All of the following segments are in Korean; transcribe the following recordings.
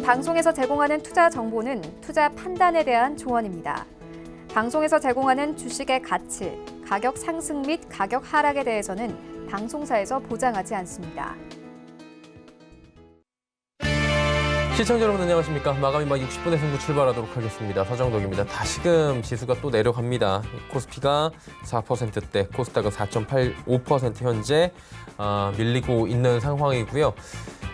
방송에서 제공하는 투자 정보는 투자 판단에 대한 조언입니다. 방송에서 제공하는 주식의 가치, 가격 상승 및 가격 하락에 대해서는 방송사에서 보장하지 않습니다. 시청자 여러분 안녕하십니까. 마감이 막 60분의 승부 출발하도록 하겠습니다. 서정덕입니다. 다시금 지수가 또 내려갑니다. 코스피가 4%대, 코스닥은 4.85% 현재 밀리고 있는 상황이고요.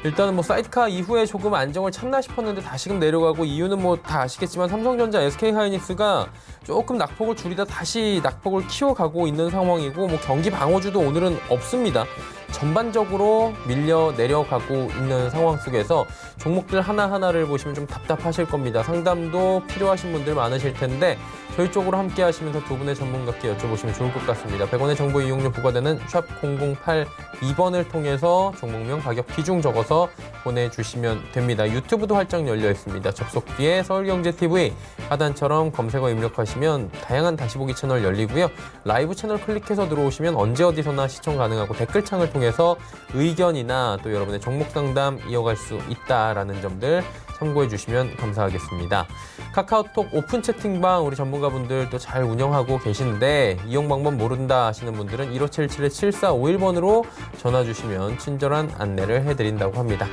일단은 뭐 사이드카 이후에 조금 안정을 찾나 싶었는데 다시금 내려가고, 이유는 뭐 다 아시겠지만 삼성전자, SK하이닉스가 조금 낙폭을 줄이다 다시 낙폭을 키워가고 있는 상황이고, 뭐 경기 방어주도 오늘은 없습니다. 전반적으로 밀려 내려가고 있는 상황 속에서 종목들 하나하나를 보시면 좀 답답하실 겁니다. 상담도 필요하신 분들 많으실 텐데 저희 쪽으로 함께 하시면서 두 분의 전문가께 여쭤보시면 좋을 것 같습니다. 100원의 정보 이용료 부과되는 샵 0082번을 통해서 종목명, 가격, 비중 적어서 보내주시면 됩니다. 유튜브도 활짝 열려 있습니다. 접속 뒤에 서울경제TV 하단처럼 검색어 입력하시면 다양한 다시보기 채널 열리고요. 라이브 채널 클릭해서 들어오시면 언제 어디서나 시청 가능하고 댓글창을 통해서 의견이나 또 여러분의 종목 상담 이어갈 수 있다라는 점들 참고해 주시면 감사하겠습니다. 카카오톡 오픈 채팅방 우리 전문가분들 또 잘 운영하고 계신데 이용 방법 모른다 하시는 분들은 1577-7451번으로 전화 주시면 친절한 안내를 해드린다고 합니다.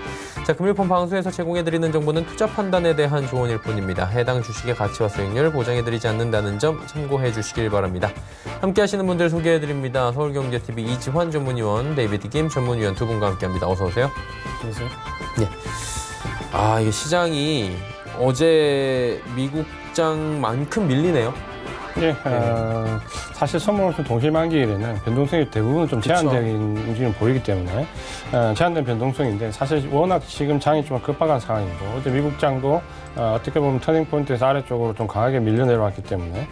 자, 금일폰 방송에서 제공해드리는 정보는 투자 판단에 대한 조언일 뿐입니다. 해당 주식의 가치와 수익률 보장해드리지 않는다는 점 참고해 주시길 바랍니다. 함께 하시는 분들 소개해드립니다. 서울경제TV 이지환 전문위원, 데이비드 김 전문위원 두 분과 함께합니다. 어서 오세요. 안녕하세요. 네. 이게 시장이 어제 미국장만큼 밀리네요. 예, 사실 선물옵션 동시만기일에는 변동성이 대부분 좀 제한적인 움직임을 보이기 때문에 제한된 변동성인데, 사실 워낙 지금 장이 좀 급박한 상황이고, 어제 미국장도 어떻게 보면 터닝포인트에서 아래쪽으로 좀 강하게 밀려 내려왔기 때문에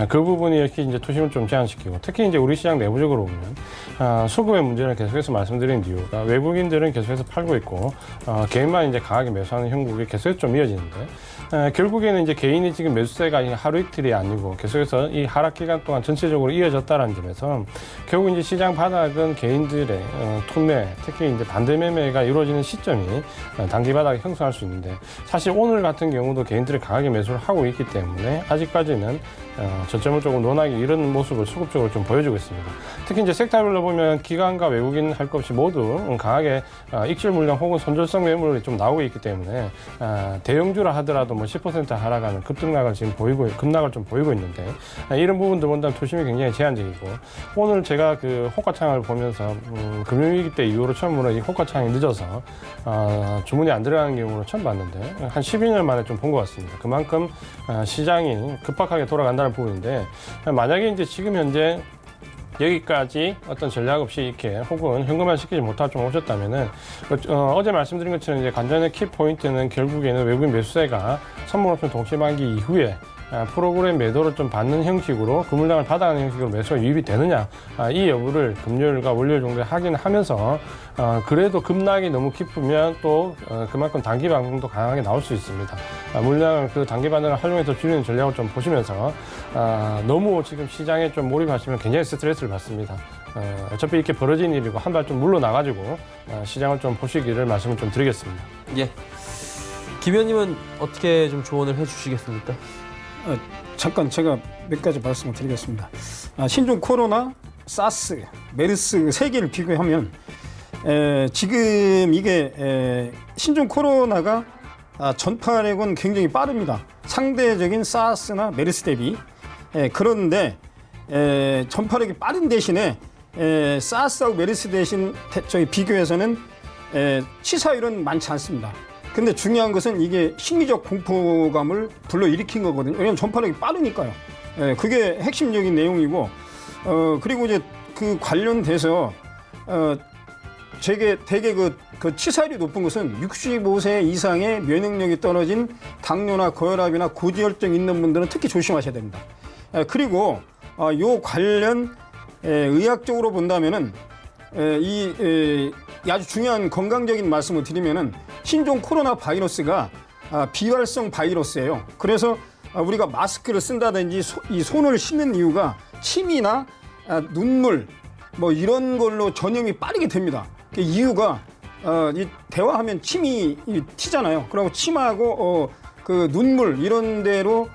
그 부분이 이렇게 이제 투심을 좀 제한시키고, 특히 이제 우리 시장 내부적으로 보면 수급의 문제를 계속해서 말씀드린 이유가 외국인들은 계속해서 팔고 있고 개인만 이제 강하게 매수하는 형국이 계속해서 좀 이어지는데, 결국에는 이제 개인이 지금 매수세가 하루 이틀이 아니고 계속해서 이 하락 기간 동안 전체적으로 이어졌다는 점에서 결국 이제 시장 바닥은 개인들의 투매, 특히 이제 반대 매매가 이루어지는 시점이 단기 바닥에 형성할 수 있는데, 사실 오늘 같은 경우도 개인들이 강하게 매수를 하고 있기 때문에 아직까지는 저점을 조금 논하기 이런 모습을 수급적으로 좀 보여주고 있습니다. 특히 이제 섹터별로 보면 기관과 외국인 할 것 없이 모두 강하게 익절 물량 혹은 손절성 매물이 좀 나오고 있기 때문에 대형주라 하더라도 뭐 10% 하락하는 급등락을 지금 급락을 좀 보이고 있는데, 이런 부분들 본다면 투심이 굉장히 제한적이고, 오늘 제가 그 호가창을 보면서 금융위기 때 이후로 처음으로 이 호가창이 늦어서 주문이 안 들어가는 경우로 처음 봤는데 한 12년 만에 좀 본 것 같습니다. 그만큼 시장이 급박하게 돌아간다는 부분인데, 만약에 이제 지금 현재 여기까지 어떤 전략 없이 이렇게 혹은 현금화 시키지 못하고 좀 오셨다면은 어제 말씀드린 것처럼 이제 관전의 키 포인트는 결국에는 외국인 매수세가 선물옵션 동시만기 이후에 프로그램 매도를 좀 받는 형식으로 그물량을 받아가는 형식으로 매수가 유입이 되느냐, 이 여부를 금요일과 월요일 정도에 확인하면서 그래도 급락이 너무 깊으면 또 그만큼 단기 반등도 강하게 나올 수 있습니다. 물량을 그 단기 반등을 활용해서 줄이는 전략을 좀 보시면서 너무 지금 시장에 좀 몰입하시면 굉장히 스트레스를 받습니다. 어차피 이렇게 벌어진 일이고 한 발 좀 물러나가지고 시장을 좀 보시기를 말씀을 좀 드리겠습니다. 예. 김 의원님은 어떻게 좀 조언을 해주시겠습니까? 잠깐 제가 몇 가지 말씀을 드리겠습니다. 신종 코로나, 사스, 메르스 세 개를 비교하면 지금 이게 신종 코로나가 전파력은 굉장히 빠릅니다. 상대적인 사스나 메르스 대비. 그런데 전파력이 빠른 대신에 사스하고 메르스 대신 저희 비교해서는 치사율은 많지 않습니다. 근데 중요한 것은 이게 심리적 공포감을 불러일으킨 거거든요. 왜냐하면 전파력이 빠르니까요. 그게 핵심적인 내용이고, 그리고 이제 그 관련돼서 되게 그 치사율이 높은 것은 65세 이상의 면역력이 떨어진 당뇨나 고혈압이나 고지혈증 있는 분들은 특히 조심하셔야 됩니다. 그리고 요 관련 의학적으로 본다면은 아주 중요한 건강적인 말씀을 드리면은 신종 코로나 바이러스가 비활성 바이러스예요. 그래서 우리가 마스크를 쓴다든지 이 손을 씻는 이유가 침이나 눈물 뭐 이런 걸로 전염이 빠르게 됩니다. 그 이유가 이 대화하면 침이 튀잖아요. 그리고 침하고 그 눈물 이런 데로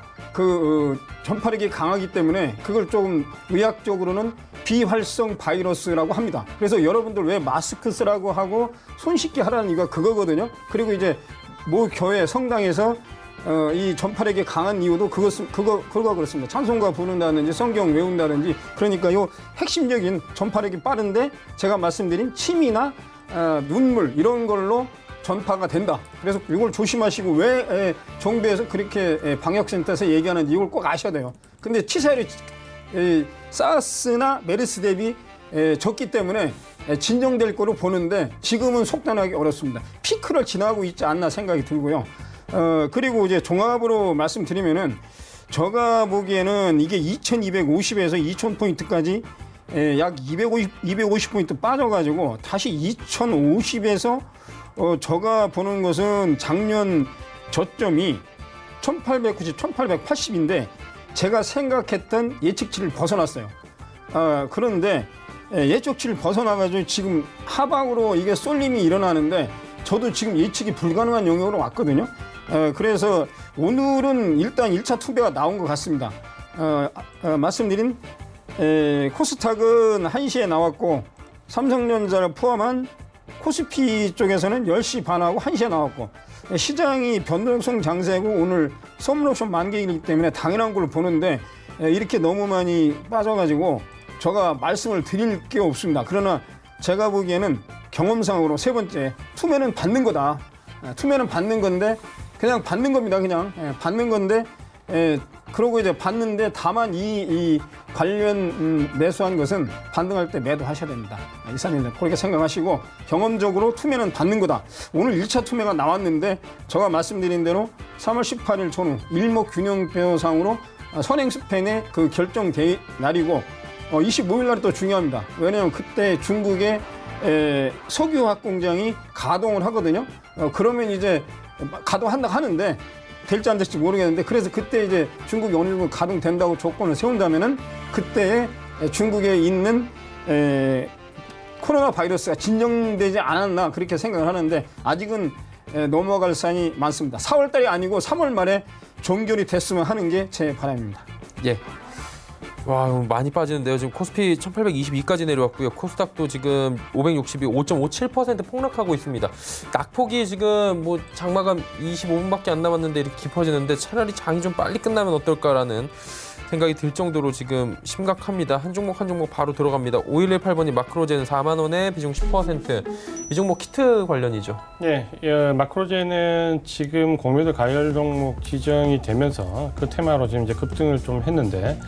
전파력이 강하기 때문에 그걸 조금 의학적으로는 비활성 바이러스라고 합니다. 그래서 여러분들 왜 마스크 쓰라고 하고 손 씻게 하라는 이유가 그거거든요. 그리고 이제 모 교회 성당에서 이 전파력이 강한 이유도 그거 그렇습니다. 찬송가 부른다든지 성경 외운다든지 그러니까 요 핵심적인 전파력이 빠른데 제가 말씀드린 침이나 눈물 이런 걸로 전파가 된다. 그래서 이걸 조심하시고 왜 정부에서 그렇게 방역센터에서 얘기하는지 이걸 꼭 아셔야 돼요. 근데 치사율이 사스나 메르스 대비 적기 때문에 진정될 거로 보는데 지금은 속단하기 어렵습니다. 피크를 지나고 있지 않나 생각이 들고요. 그리고 이제 종합으로 말씀드리면은 제가 보기에는 이게 2250에서 2000포인트까지 약 250포인트 빠져가지고 다시 2050에서 제가 보는 것은 작년 저점이 1890, 1880인데 제가 생각했던 예측치를 벗어났어요. 그런데 예측치를 벗어나가지고 지금 하방으로 이게 쏠림이 일어나는데 저도 지금 예측이 불가능한 영역으로 왔거든요. 그래서 오늘은 일단 1차 투배가 나온 것 같습니다. 말씀드린 코스닥은 1시에 나왔고 삼성전자를 포함한 코스피 쪽에서는 10시 반하고 1시에 나왔고 시장이 변동성 장세고 오늘 선물옵션 만기이기 때문에 당연한 걸로 보는데 이렇게 너무 많이 빠져가지고 제가 말씀을 드릴 게 없습니다. 그러나 제가 보기에는 경험상으로 세 번째 투매는 받는 거다. 투매는 받는 건데 그냥 받는 겁니다. 그냥 받는 건데 그러고 이제 받는데 다만 이 관련 매수한 것은 반등할 때 매도하셔야 됩니다. 이사님 그렇게 생각하시고 경험적으로 투매는 받는 거다. 오늘 1차 투매가 나왔는데 제가 말씀드린 대로 3월 18일 전후 일목균형표상으로 선행스팬의 그 결정 날이고 25일 날이 또 중요합니다. 왜냐하면 그때 중국의 석유화학 공장이 가동을 하거든요. 그러면 이제 가동한다 하는데 될지 안 될지 모르겠는데 그래서 그때 이제 중국이 어느 정도 가동된다고 조건을 세운다면은 그때 중국에 있는 코로나 바이러스가 진정되지 않았나 그렇게 생각을 하는데 아직은 넘어갈 사안이 많습니다. 4월 달이 아니고 3월 말에 종결이 됐으면 하는 게 제 바람입니다. 예. 와, 많이 빠지는데요. 지금 코스피 1822까지 내려왔고요. 코스닥도 지금 562, 5.57% 폭락하고 있습니다. 낙폭이 지금 뭐 장마감 25분밖에 안 남았는데 이렇게 깊어지는데 차라리 장이 좀 빨리 끝나면 어떨까라는 생각이 들 정도로 지금 심각합니다. 한 종목 한 종목 바로 들어갑니다. 5118번이 마크로제는 4만 원에 비중 10%. 이 종목 키트 관련이죠. 네, 마크로제는 지금 공매도 가열 종목 지정이 되면서 그 테마로 지금 이제 급등을 좀 했는데,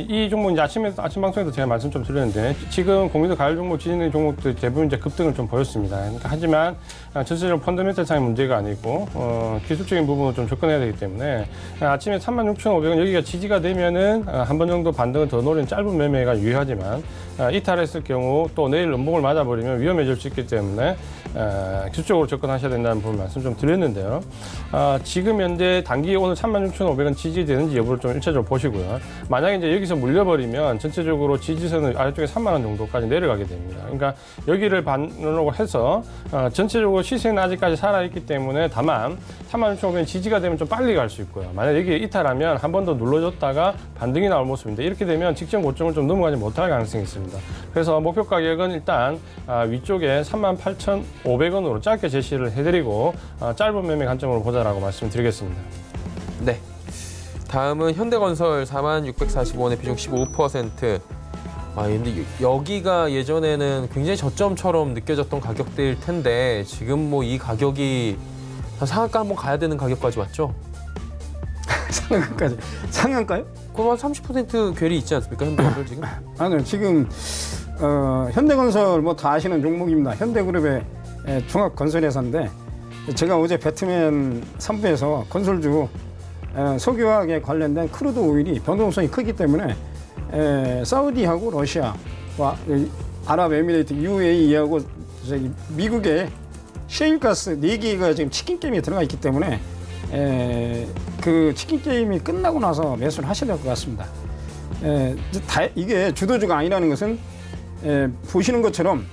이 종목 이제 아침 방송에서 제가 말씀 좀 드렸는데 지금 공매도 가열 종목 지정된 종목들 대부분 이제 급등을 좀 보였습니다. 그러니까 하지만 전체적으로 펀더멘탈상의 문제가 아니고 기술적인 부분을 좀 접근해야 되기 때문에 아침에 36,500원 여기가 지지가 되면은 한 번 정도 반등을 더 노린 짧은 매매가 유효하지만 이탈했을 경우 또 내일 음봉을 맞아버리면 위험해질 수 있기 때문에 기술적으로 접근하셔야 된다는 부분 말씀 좀 드렸는데요. 지금 현재 단기 오늘 36,500원 지지되는지 여부를 좀 일차적으로 보시고요. 만약에 이제 여기서 물려버리면 전체적으로 지지선은 아래쪽에 3만 원 정도까지 내려가게 됩니다. 그러니까 여기를 반으로 해서 전체적으로 시세는 아직까지 살아있기 때문에 다만 36,500원 지지가 되면 좀 빨리 갈 수 있고요. 만약 여기에 이탈하면 한 번 더 눌러줬다가 반등이 나올 모습인데 이렇게 되면 직전 고점을 좀 넘어가지 못할 가능성이 있습니다. 그래서 목표 가격은 일단 위쪽에 38,500원으로 짧게 제시를 해드리고 짧은 매매 관점으로 보자라고 말씀드리겠습니다. 네. 다음은 현대건설 46,640원에 비중 15%. 근데 여기가 예전에는 굉장히 저점처럼 느껴졌던 가격대일 텐데 지금 뭐 이 가격이 상한가 한번 가야 되는 가격까지 왔죠? 상한가까지. 상한가요? 그럼 한 30% 괴리 있지 않습니까? 현대건설 지금? 아니요. 지금 현대건설 뭐 다 아시는 종목입니다. 현대그룹의 종합건설회사인데 제가 어제 배트맨 3부에서 건설주 석유화학에 관련된 크루드 오일이 변동성이 크기 때문에 사우디하고 러시아와 아랍에미레이트 UAE하고 미국의 셰일가스 4개가 지금 치킨 게임에 들어가 있기 때문에 그 치킨 게임이 끝나고 나서 매수를 하셔야 될 것 같습니다. 이게 주도주가 아니라는 것은 보시는 것처럼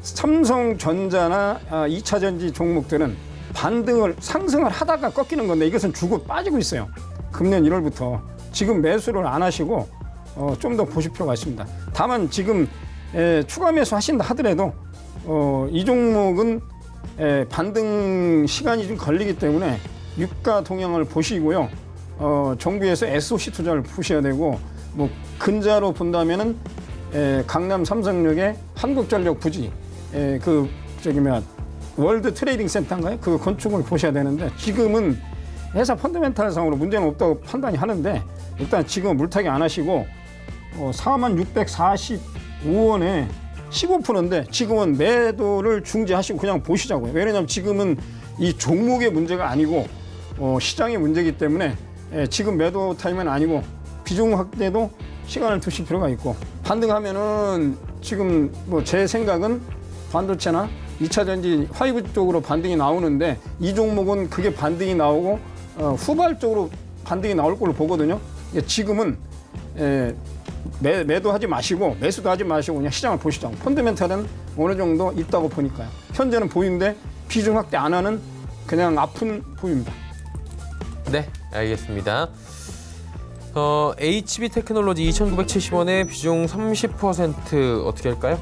삼성전자나 2차 전지 종목들은 반등을 상승을 하다가 꺾이는 건데 이것은 주고 빠지고 있어요. 금년 1월부터 지금 매수를 안 하시고 좀 더 보실 필요가 있습니다. 다만 지금 추가 매수 하신다 하더라도 이 종목은 반등 시간이 좀 걸리기 때문에 유가 동향을 보시고요. 정부에서 SOC 투자를 보셔야 되고 뭐 근자로 본다면은 강남 삼성역의 한국전력 부지 월드 트레이딩 센터인가요? 그 건축을 보셔야 되는데 지금은 회사 펀더멘탈상으로 문제는 없다고 판단이 하는데 일단 지금 물타기 안 하시고 46,645원에 15%인데 지금은 매도를 중지하시고 그냥 보시자고요. 왜냐하면 지금은 이 종목의 문제가 아니고 시장의 문제이기 때문에 지금 매도 타임은 아니고 비중 확대도 시간을 두실 필요가 있고 반등하면은 지금 뭐 제 생각은 반도체나 2차 전지 화이브 쪽으로 반등이 나오는데 이 종목은 그게 반등이 나오고 후발적으로 반등이 나올 걸로 보거든요. 지금은 매도하지 마시고 매수도 하지 마시고 그냥 시장을 보시자고. 펀더멘탈은 어느 정도 있다고 보니까요. 현재는 보유인데 비중 확대 안 하는 그냥 아픈 보유입니다. 네, 알겠습니다. HB 테크놀로지 2,970원에 비중 30% 어떻게 할까요?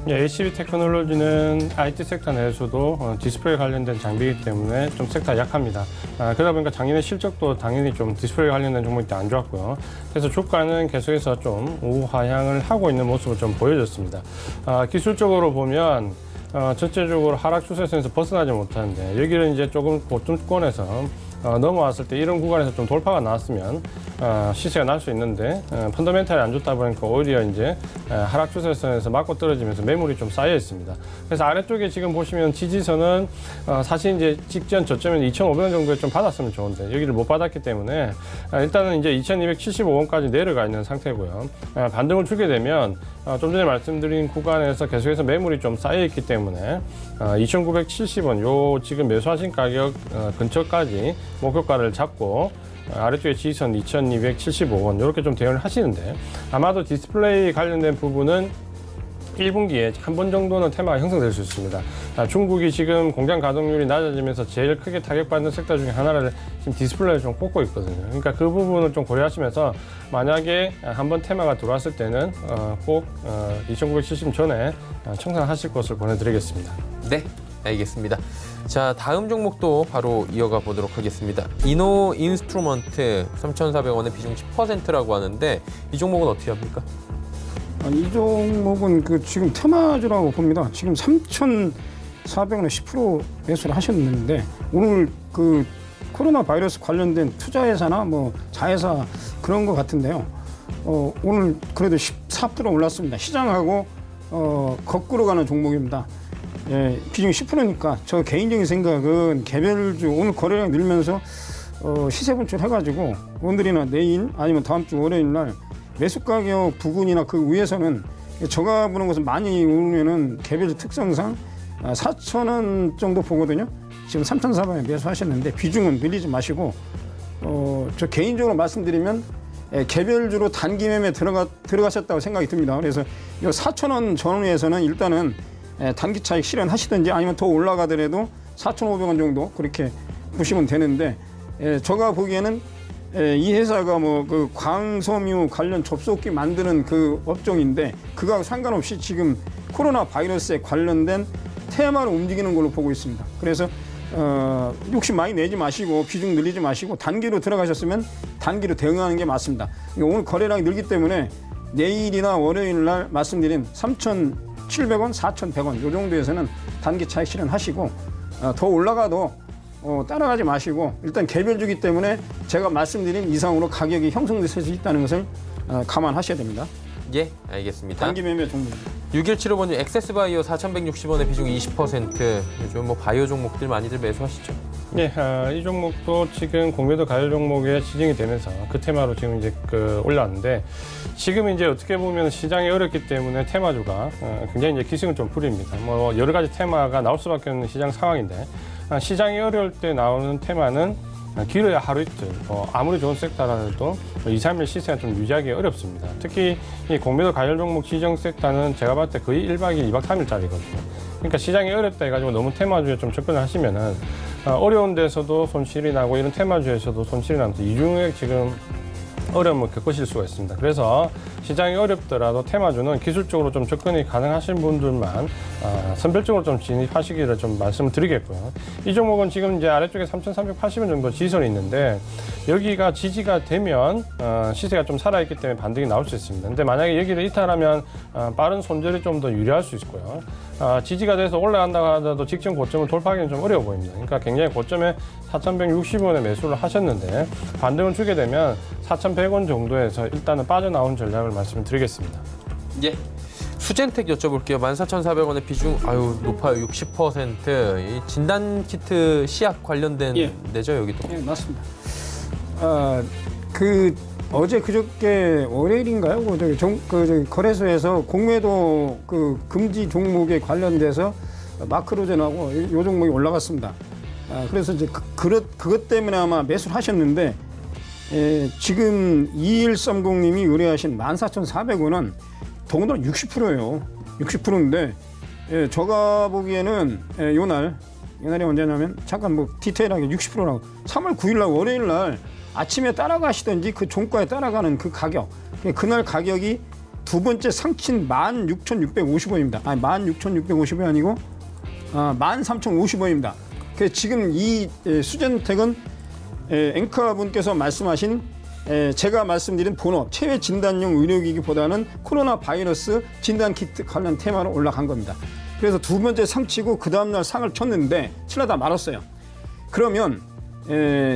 예, HB 테크놀로지는 IT 섹터 내에서도 디스플레이 관련된 장비이기 때문에 좀 섹터가 약합니다. 그러다 보니까 작년에 실적도 당연히 좀 디스플레이 관련된 종목이 안 좋았고요. 그래서 주가는 계속해서 좀 우하향을 하고 있는 모습을 좀 보여줬습니다. 기술적으로 보면 전체적으로 하락 추세선에서 벗어나지 못하는데 여기를 이제 조금 고점권에서 넘어왔을 때 이런 구간에서 좀 돌파가 나왔으면 시세가 날 수 있는데 펀더멘탈이 안 좋다 보니까 오히려 이제 하락 추세선에서 맞고 떨어지면서 매물이 좀 쌓여 있습니다. 그래서 아래쪽에 지금 보시면 지지선은 사실 이제 직전 저점은 2,500원 정도에 좀 받았으면 좋은데 여기를 못 받았기 때문에 일단은 이제 2,275원까지 내려가 있는 상태고요. 반등을 주게 되면 좀 전에 말씀드린 구간에서 계속해서 매물이 좀 쌓여 있기 때문에 2,970원 요 지금 매수하신 가격 근처까지 목표가를 잡고 아래쪽에 지지선 2,275원 이렇게 좀 대응을 하시는데 아마도 디스플레이 관련된 부분은 1분기에 한 번 정도는 테마가 형성될 수 있습니다. 중국이 지금 공장 가동률이 낮아지면서 제일 크게 타격받는 섹터 중에 하나를 지금 디스플레이를 좀 꼽고 있거든요. 그러니까 그 부분을 좀 고려하시면서 만약에 한번 테마가 들어왔을 때는 꼭 2,970 전에 청산하실 것을 보내드리겠습니다. 네, 알겠습니다. 자, 다음 종목도 바로 이어가 보도록 하겠습니다. 이노 인스트루먼트 3,400원에 비중 10%라고 하는데 이 종목은 어떻게 합니까? 이 종목은 지금 테마주라고 봅니다. 지금 3,400원에 10% 매수를 하셨는데 오늘 코로나 바이러스 관련된 투자회사나 뭐 자회사 그런 것 같은데요. 오늘 그래도 14% 올랐습니다. 시장하고 거꾸로 가는 종목입니다. 예, 비중이 10%니까 저 개인적인 생각은 개별주 오늘 거래량 늘면서 시세 분출 해가지고 오늘이나 내일 아니면 다음 주 월요일 날 매수 가격 부근이나 그 위에서는 저가 보는 것은 많이 오르면은 개별주 특성상 4,000원 정도 보거든요. 지금 3,400원에 매수하셨는데 비중은 늘리지 마시고 저 개인적으로 말씀드리면 개별주로 단기 매매 들어가셨다고 생각이 듭니다. 그래서 이 4,000원 전후에서는 일단은 단기 차익 실현하시든지 아니면 더 올라가더라도 4,500원 정도 그렇게 보시면 되는데 제가 보기에는 이 회사가 그 광섬유 관련 접속기 만드는 그 업종인데 그거하고 상관없이 지금 코로나 바이러스에 관련된 테마로 움직이는 걸로 보고 있습니다. 그래서 욕심 많이 내지 마시고 비중 늘리지 마시고 단기로 들어가셨으면 단기로 대응하는 게 맞습니다. 오늘 거래량이 늘기 때문에 내일이나 월요일 날 말씀드린 3,700원, 4,100원 이 정도에서는 단기 차익 실현하시고 더 올라가도 따라가지 마시고 일단 개별주기 때문에 제가 말씀드린 이상으로 가격이 형성될 수 있다는 것을 감안하셔야 됩니다. 예, 알겠습니다. 단기 매매 종목입니다. 6175번님 엑세스바이오 4,160원에 비중 20%. 요즘 뭐 바이오 종목들 많이들 매수하시죠? 네, 이 종목도 지금 공매도 가열 종목에 지정이 되면서 그 테마로 지금 이제 올라왔는데 지금 이제 어떻게 보면 시장이 어렵기 때문에 테마주가 굉장히 이제 기승을 좀 부립니다. 뭐 여러 가지 테마가 나올 수밖에 없는 시장 상황인데 시장이 어려울 때 나오는 테마는 길어야 하루 이틀, 아무리 좋은 섹터라도 2, 3일 시세가 좀 유지하기 어렵습니다. 특히 이 공매도 가열 종목 지정 섹터는 제가 봤을 때 거의 1박이 2박 3일짜리거든요. 그러니까 시장이 어렵다 해가지고 너무 테마주에 좀 접근을 하시면은 어려운 데서도 손실이 나고 이런 테마주에서도 손실이 나면서 이중에 지금 어려움을 겪으실 수가 있습니다. 그래서 시장이 어렵더라도 테마주는 기술적으로 좀 접근이 가능하신 분들만 선별적으로 좀 진입하시기를 좀 말씀을 드리겠고요. 이 종목은 지금 이제 아래쪽에 3,380원 정도 지지선이 있는데 여기가 지지가 되면 시세가 좀 살아있기 때문에 반등이 나올 수 있습니다. 근데 만약에 여기를 이탈하면 빠른 손절이 좀 더 유리할 수 있고요. 지지가 돼서 올라간다고 하더라도 직전 고점을 돌파하기는 좀 어려워 보입니다. 그러니까 굉장히 고점에 4,160원에 매수를 하셨는데 반등을 주게 되면 4,100원 정도에서 일단은 빠져나온 전략을 말씀을 드리겠습니다. 예. 수젠텍 여쭤볼게요. 14,400원의 비중 높아요. 60%. 이 진단 키트 시약 관련된 예. 데죠, 여기도. 예, 맞습니다. 어제 그저께 월요일인가요? 저기 거래소에서 공매도 금지 종목에 관련돼서 마크로젠하고 요 종목이 올라갔습니다. 그래서 이제 그것 때문에 아마 매수를 하셨는데 지금 2130님이 의뢰하신 14,400원은 더군다나 60%예요. 60%인데 제가 보기에는 요날이 언제냐면 잠깐 뭐 디테일하게 60%라고 3월 9일 날 월요일 날 아침에 따라가시든지 그 종가에 따라가는 그 가격, 그날 가격이 두 번째 상친 16,650원입니다. 아니 16,650원이 아니고 13,050원입니다. 지금 이 수젠텍은 앵커분께서 말씀하신 제가 말씀드린 본업 체외 진단용 의료기기보다는 코로나 바이러스 진단 키트 관련 테마로 올라간 겁니다. 그래서 두 번째 상치고 그 다음날 상을 쳤는데 칠하다 말았어요. 그러면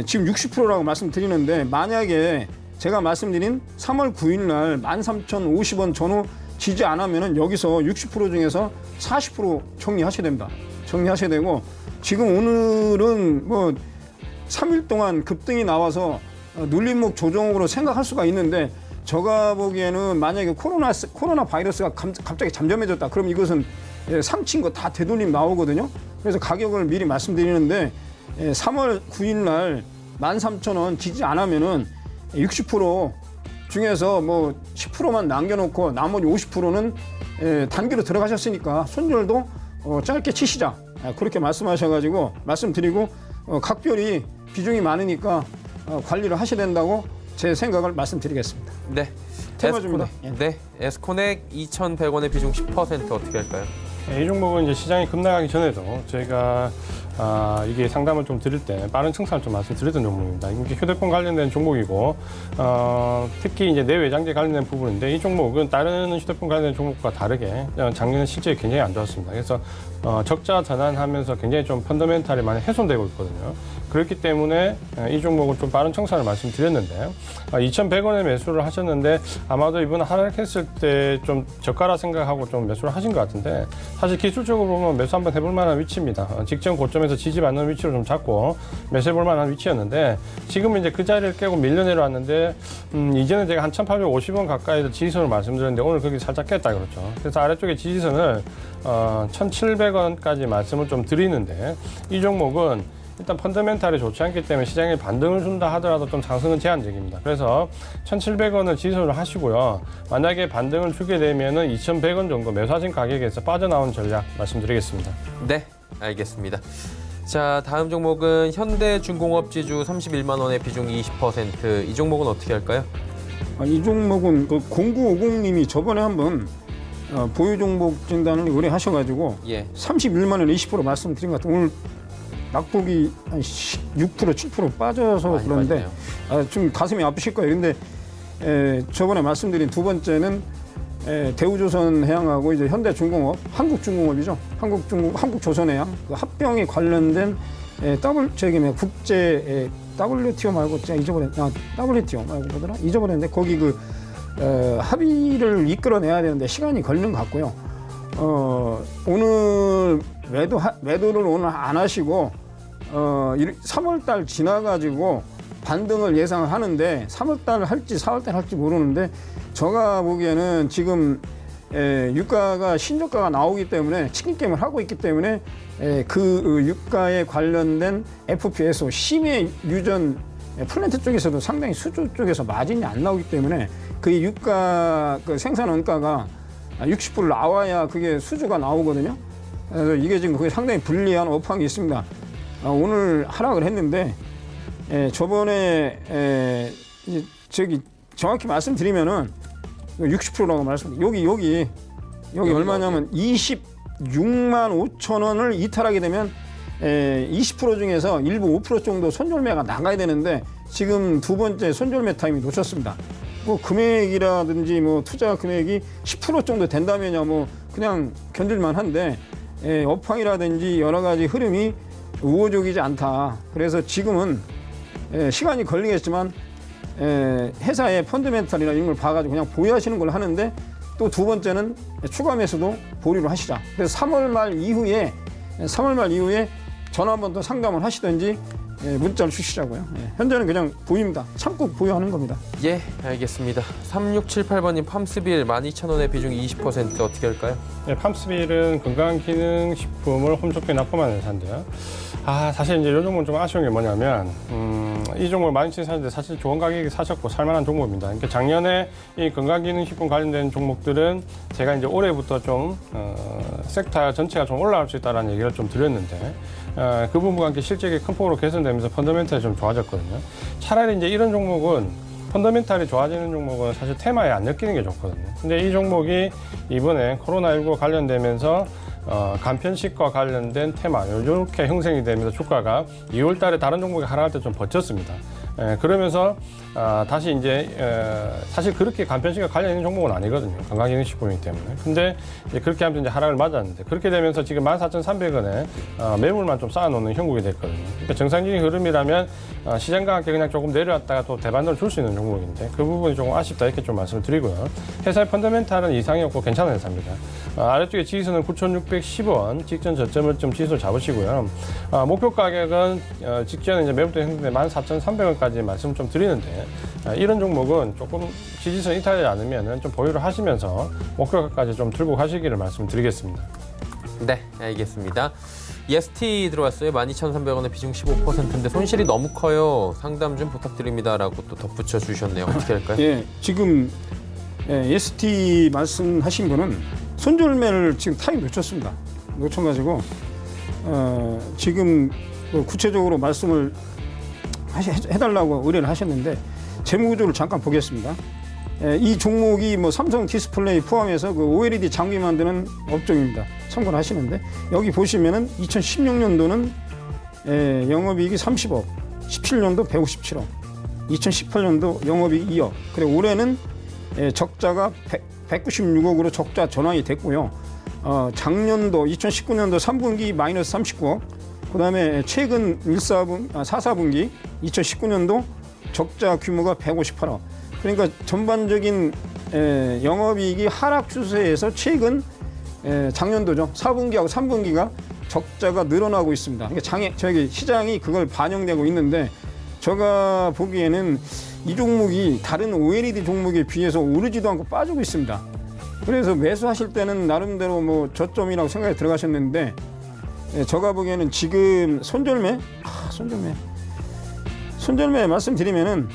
지금 60%라고 말씀드리는데 만약에 제가 말씀드린 3월 9일 날 13,050원 전후 지지 안 하면은 여기서 60% 중에서 40% 정리하셔야 됩니다. 정리하셔야 되고 지금 오늘은 뭐 3일 동안 급등이 나와서 눌림목 조정으로 생각할 수가 있는데 제가 보기에는 만약에 코로나 바이러스가 갑자기 잠잠해졌다. 그럼 이것은 상친 거 다 되돌림 나오거든요. 그래서 가격을 미리 말씀드리는데 3월 9일 날 13,000원 지지 안 하면은 60% 중에서 뭐 10%만 남겨놓고 나머지 50%는 단기로 들어가셨으니까 손절도 짧게 치시자. 그렇게 말씀하셔가지고 말씀드리고 각별히 비중이 많으니까 관리를 하셔야 된다고 제 생각을 말씀드리겠습니다. 네. 테마주입니다. 네. 에스코넥 2,100원의 비중 10% 어떻게 할까요? 이 종목은 이제 시장이 급락하기 전에도 저희가 이게 상담을 좀 드릴 때 빠른 청산을 좀 말씀드렸던 종목입니다. 이게 휴대폰 관련된 종목이고 특히 이제 내외장재 관련된 부분인데 이 종목은 다른 휴대폰 관련된 종목과 다르게 작년에 실적이 굉장히 안 좋았습니다. 그래서 적자 전환하면서 굉장히 좀 펀더멘탈이 많이 훼손되고 있거든요. 그렇기 때문에 이 종목은 좀 빠른 청산을 말씀드렸는데 2,100원에 매수를 하셨는데 아마도 이번 하락했을 때 좀 저가라 생각하고 좀 매수를 하신 것 같은데 사실 기술적으로 보면 매수 한번 해볼 만한 위치입니다. 직전 고점에서 지지받는 위치로 좀 잡고 매수해볼 만한 위치였는데 지금은 이제 그 자리를 깨고 밀려 내려왔는데 이제는 제가 한 1,850원 가까이서 지지선을 말씀드렸는데 오늘 거기 살짝 깼다 그렇죠. 그래서 아래쪽에 지지선을 1,700원까지 말씀을 좀 드리는데 이 종목은 일단 펀더멘탈이 좋지 않기 때문에 시장에 반등을 준다 하더라도 좀 상승은 제한적입니다. 그래서 1,700원을 지지선을 하시고요. 만약에 반등을 주게 되면은 2,100원 정도 매수하신 가격에서 빠져나온 전략 말씀드리겠습니다. 네, 알겠습니다. 자, 다음 종목은 현대중공업지주 31만 원의 비중 20%. 이 종목은 어떻게 할까요? 이 종목은 0950님이 저번에 한번 보유 종목 진단을 의뢰하셔가지고 31만 원에 20% 말씀드린 것 같아요. 오늘 낙폭이 한 6%, 7% 빠져서 그런데 좀 가슴이 아프실 거예요. 근데 저번에 말씀드린 두 번째는 대우조선해양하고 이제 현대중공업, 한국중공업이죠. 한국조선해양 그 합병에 관련된 국제 WTO 말고 제가 WTO 말고 뭐더라? 잊어버렸는데 거기 합의를 이끌어내야 되는데 시간이 걸리는 것 같고요. 오늘 매도를 오늘 안 하시고 3월달 지나가지고 반등을 예상을 하는데 3월달 할지 4월달 할지 모르는데 제가 보기에는 지금 유가가 신저가가 나오기 때문에 치킨 게임을 하고 있기 때문에 그 유가에 관련된 FPSO 심해 유전 플랜트 쪽에서도 상당히 수주 쪽에서 마진이 안 나오기 때문에 그 유가 생산 원가가 60불 나와야 그게 수주가 나오거든요. 그래서 이게 지금 거의 상당히 불리한 업황이 있습니다. 오늘 하락을 했는데 저번에 저기 정확히 말씀드리면은 60%라고 말씀드립니다. 여기 얼마냐면 26만 5천 원을 이탈하게 되면 20% 중에서 일부 5% 정도 손절매가 나가야 되는데 지금 두 번째 손절매 타임이 놓쳤습니다. 뭐 금액이라든지 뭐 투자 금액이 10% 정도 된다면야 뭐 그냥 견딜만 한데 업황이라든지 여러 가지 흐름이 우호적이지 않다. 그래서 지금은 시간이 걸리겠지만 회사의 펀드멘탈이나 이런 걸 봐가지고 그냥 보유하시는 걸 하는데 또 두 번째는 추가 매수도 보류를 하시자. 그래서 3월 말 이후에 전화 한번 더 상담을 하시든지 문자를 주시자고요. 현재는 그냥 보유입니다. 참고 보유하는 겁니다. 예, 알겠습니다. 3678번님 팜스빌 12,000원의 비중이 20% 어떻게 할까요? 네, 팜스빌은 건강기능식품을 홈쇼핑에 납품하는 회사인데요. 사실 이제 이 종목은 좀 아쉬운 게 뭐냐면, 이 종목을 많이 사는데 사실 좋은 가격에 사셨고 살만한 종목입니다. 그러니까 작년에 이 건강기능식품 관련된 종목들은 제가 이제 올해부터 좀, 섹터 전체가 좀 올라갈 수 있다는 얘기를 좀 드렸는데, 그 부분과 함께 실적이 큰 폭으로 개선되면서 펀더멘탈이 좀 좋아졌거든요. 차라리 이제 이런 종목은 펀더멘탈이 좋아지는 종목은 사실 테마에 안 엮이는 게 좋거든요. 근데 이 종목이 이번에 코로나19 관련되면서 간편식과 관련된 테마 이렇게 형성이 되면서 주가가 2월 달에 다른 종목이 하락할 때 좀 버텼습니다. 그러면서 다시 이제 사실 그렇게 간편식과 관련 있는 종목은 아니거든요. 건강기능식품이기 때문에. 근데 이제 그렇게 하면서 이제 하락을 맞았는데 그렇게 되면서 지금 14,300원에 매물만 좀 쌓아놓는 형국이 됐거든요. 그러니까 정상적인 흐름이라면 시장과 함께 그냥 조금 내려왔다가 또 대반등을 줄 수 있는 종목인데 그 부분이 조금 아쉽다 이렇게 좀 말씀을 드리고요. 회사의 펀더멘탈은 이상이 없고 괜찮은 회사입니다. 아래쪽에 지지선은 9,610원 직전 저점을 좀 지지를 잡으시고요. 목표 가격은 직전에 이제 매물대 형성돼 14,300원까지 말씀 좀 드리는데 이런 종목은 조금 지지선 이탈이 않으면 좀 보유를 하시면서 목표가까지 좀 들고 가시기를 말씀드리겠습니다. 네, 알겠습니다. EST 들어왔어요. 12,300원의 비중 15%인데 손실이 너무 커요. 상담 좀 부탁드립니다라고 또 덧붙여 주셨네요. 어떻게 할까요? 예, 지금 ST 말씀하신 분은 손절매를 지금 타임 놓쳤습니다. 놓쳐가지고 지금 구체적으로 말씀을 해달라고 의뢰를 하셨는데 재무구조를 잠깐 보겠습니다. 이 종목이 뭐 삼성 디스플레이 포함해서 그 OLED 장비 만드는 업종입니다. 참고를 하시는데 여기 보시면은 2016년도는 영업이익이 30억, 17년도 157억, 2018년도 영업이익 2억. 그리고 올해는 적자가 196억으로 적자 전환이 됐고요. 작년도 2019년도 3분기 마이너스 39억. 그다음에 최근 4분기 2019년도 적자 규모가 158억. 그러니까 전반적인 영업이익이 하락 추세에서 최근 작년도죠. 4분기하고 3분기가 적자가 늘어나고 있습니다. 그러니까 저기 시장이 그걸 반영되고 있는데 제가 보기에는 이 종목이 다른 OLED 종목에 비해서 오르지도 않고 빠지고 있습니다. 그래서 매수하실 때는 나름대로 뭐 저점이라고 생각이 들어가셨는데 제가 보기에는 지금 손절매 말씀드리면은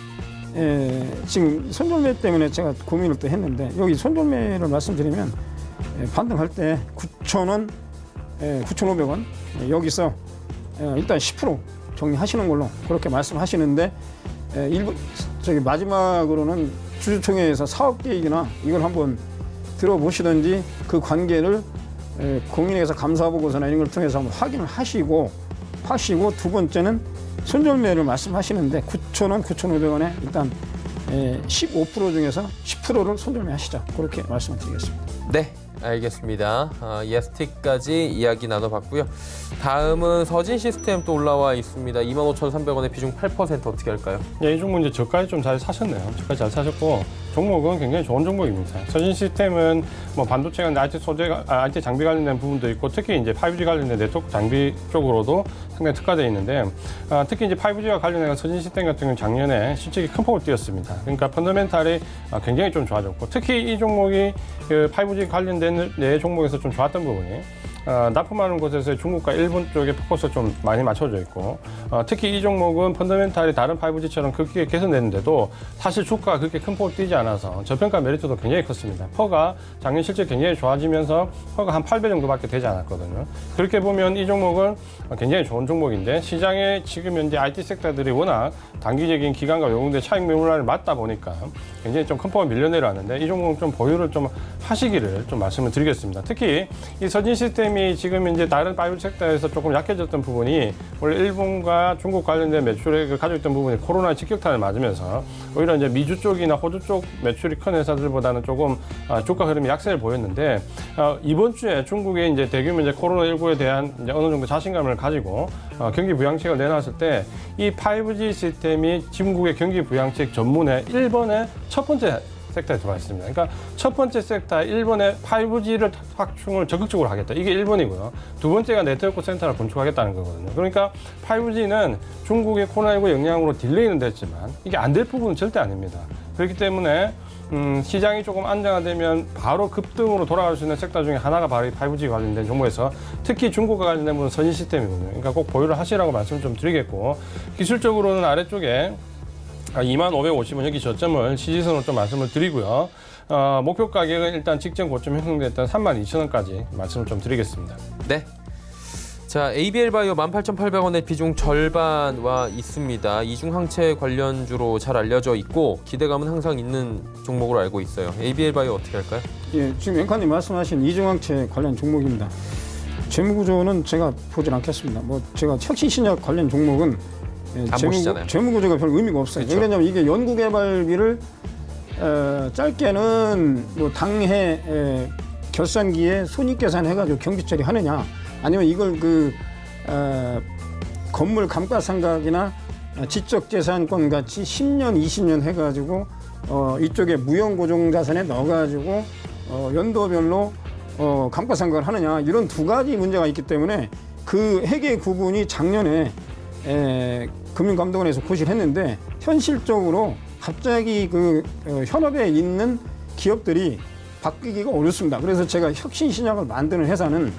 지금 손절매 때문에 제가 고민을 또 했는데 여기 손절매를 말씀드리면 반등할 때 9,000원, 9,500원 여기서 일단 10% 정리하시는 걸로 그렇게 말씀하시는데 마지막으로는 주주총회에서 사업 계획이나 이걸 한번 들어보시든지 그 관계를 공인회계사 감사보고서나 이런 걸 통해서 한번 확인을 하시고 두 번째는 손절매를 말씀하시는데 9,000원, 9,500원에 일단 15% 중에서 10%를 손절매 하시자. 그렇게 말씀을 드리겠습니다. 네, 알겠습니다. EST까지 이야기 나눠봤고요. 다음은 서진 시스템 또 올라와 있습니다. 25,300원의 비중 8% 어떻게 할까요? 이 종목 이제 저가에 좀 잘 사셨네요. 저가에 잘 사셨고 종목은 굉장히 좋은 종목입니다. 서진 시스템은 뭐 반도체 관 IT 장비 관련된 부분도 있고 특히 이제 5G 관련된 네트워크 장비 쪽으로도 상당히 특화되어 있는데 특히 이제 5G와 관련된 서진 시스템 같은 경우는 작년에 실적이 큰 폭을 띄었습니다. 그러니까 펀더멘탈이 굉장히 좀 좋아졌고 특히 이 종목이 그 5G 관련된 네 종목에서 좀 좋았던 부분이 납품하는 곳에서 중국과 일본 쪽에 포커스가 좀 많이 맞춰져 있고 특히 이 종목은 펀더멘탈이 다른 5G처럼 크게 개선됐는데도 사실 주가가 그렇게 큰 폭을 뛰지 않아서 저평가 메리트도 굉장히 컸습니다. 퍼가 작년 실적 굉장히 좋아지면서 퍼가 한 8배 정도밖에 되지 않았거든요. 그렇게 보면 이 종목은 굉장히 좋은 종목인데 시장에 지금 현재 IT 섹터들이 워낙 단기적인 기간과 요금대 차익 매물을 맞다 보니까 굉장히 좀 큰 폭을 밀려 내려왔는데 이 종목은 좀 보유를 좀 하시기를 좀 말씀을 드리겠습니다. 특히 이 서진 시스템이 지금 이제 다른 5G 섹터에서 조금 약해졌던 부분이 원래 일본과 중국 관련된 매출액을 가지고 있던 부분이 코로나 직격탄을 맞으면서 오히려 이제 미주 쪽이나 호주 쪽 매출이 큰 회사들보다는 조금 주가 흐름이 약세를 보였는데 이번 주에 중국의 이제 대규모 이제 코로나19에 대한 이제 어느 정도 자신감을 가지고 경기 부양책을 내놨을 때 이 5G 시스템이 중국의 경기 부양책 전문에 1번의 첫 번째 섹터에 들어와 있습니다. 그러니까 첫 번째 섹터 1번에 5G를 확충을 적극적으로 하겠다. 이게 1번이고요. 두 번째가 네트워크 센터를 건축하겠다는 거거든요. 그러니까 5G는 중국의 코로나19 영향으로 딜레이는 됐지만 이게 안 될 부분은 절대 아닙니다. 그렇기 때문에 시장이 조금 안정화되면 바로 급등으로 돌아갈 수 있는 섹터 중에 하나가 바로 이 5G 관련된 종목에서 특히 중국과 관련된 부분은 선진 시스템이거든요. 그러니까 꼭 보유를 하시라고 말씀 좀 드리겠고 기술적으로는 아래쪽에 2550원 여기 저점을 지지선으로 좀 말씀을 드리고요. 목표 가격은 일단 직전 고점 형성됐던 32,000원까지 말씀을 좀 드리겠습니다. 네. 자, ABL바이오 18,800원의 비중 절반 와 있습니다. 이중항체 관련주로 잘 알려져 있고 기대감은 항상 있는 종목으로 알고 있어요. ABL바이오 어떻게 할까요? 예, 지금 앵커님 말씀하신 이중항체 관련 종목입니다. 재무구조는 제가 보진 않겠습니다. 뭐 제가 혁신신약 관련 종목은 안 보시잖아요. 재무구조가 별 의미가 없어요. 그렇죠. 왜냐하면 이게 연구개발비를 짧게는 뭐 당해 결산기에 손익계산해가지고 경비 처리하느냐, 아니면 이걸 건물 감가상각이나 지적재산권 같이 10년, 20년 해가지고 이쪽에 무형고정자산에 넣어가지고 연도별로 감가상각을 하느냐, 이런 두 가지 문제가 있기 때문에 그 회계 구분이 작년에 금융감독원에서 고시를 했는데 현실적으로 갑자기 현업에 있는 기업들이 바뀌기가 어렵습니다. 그래서 제가 혁신신약을 만드는 회사는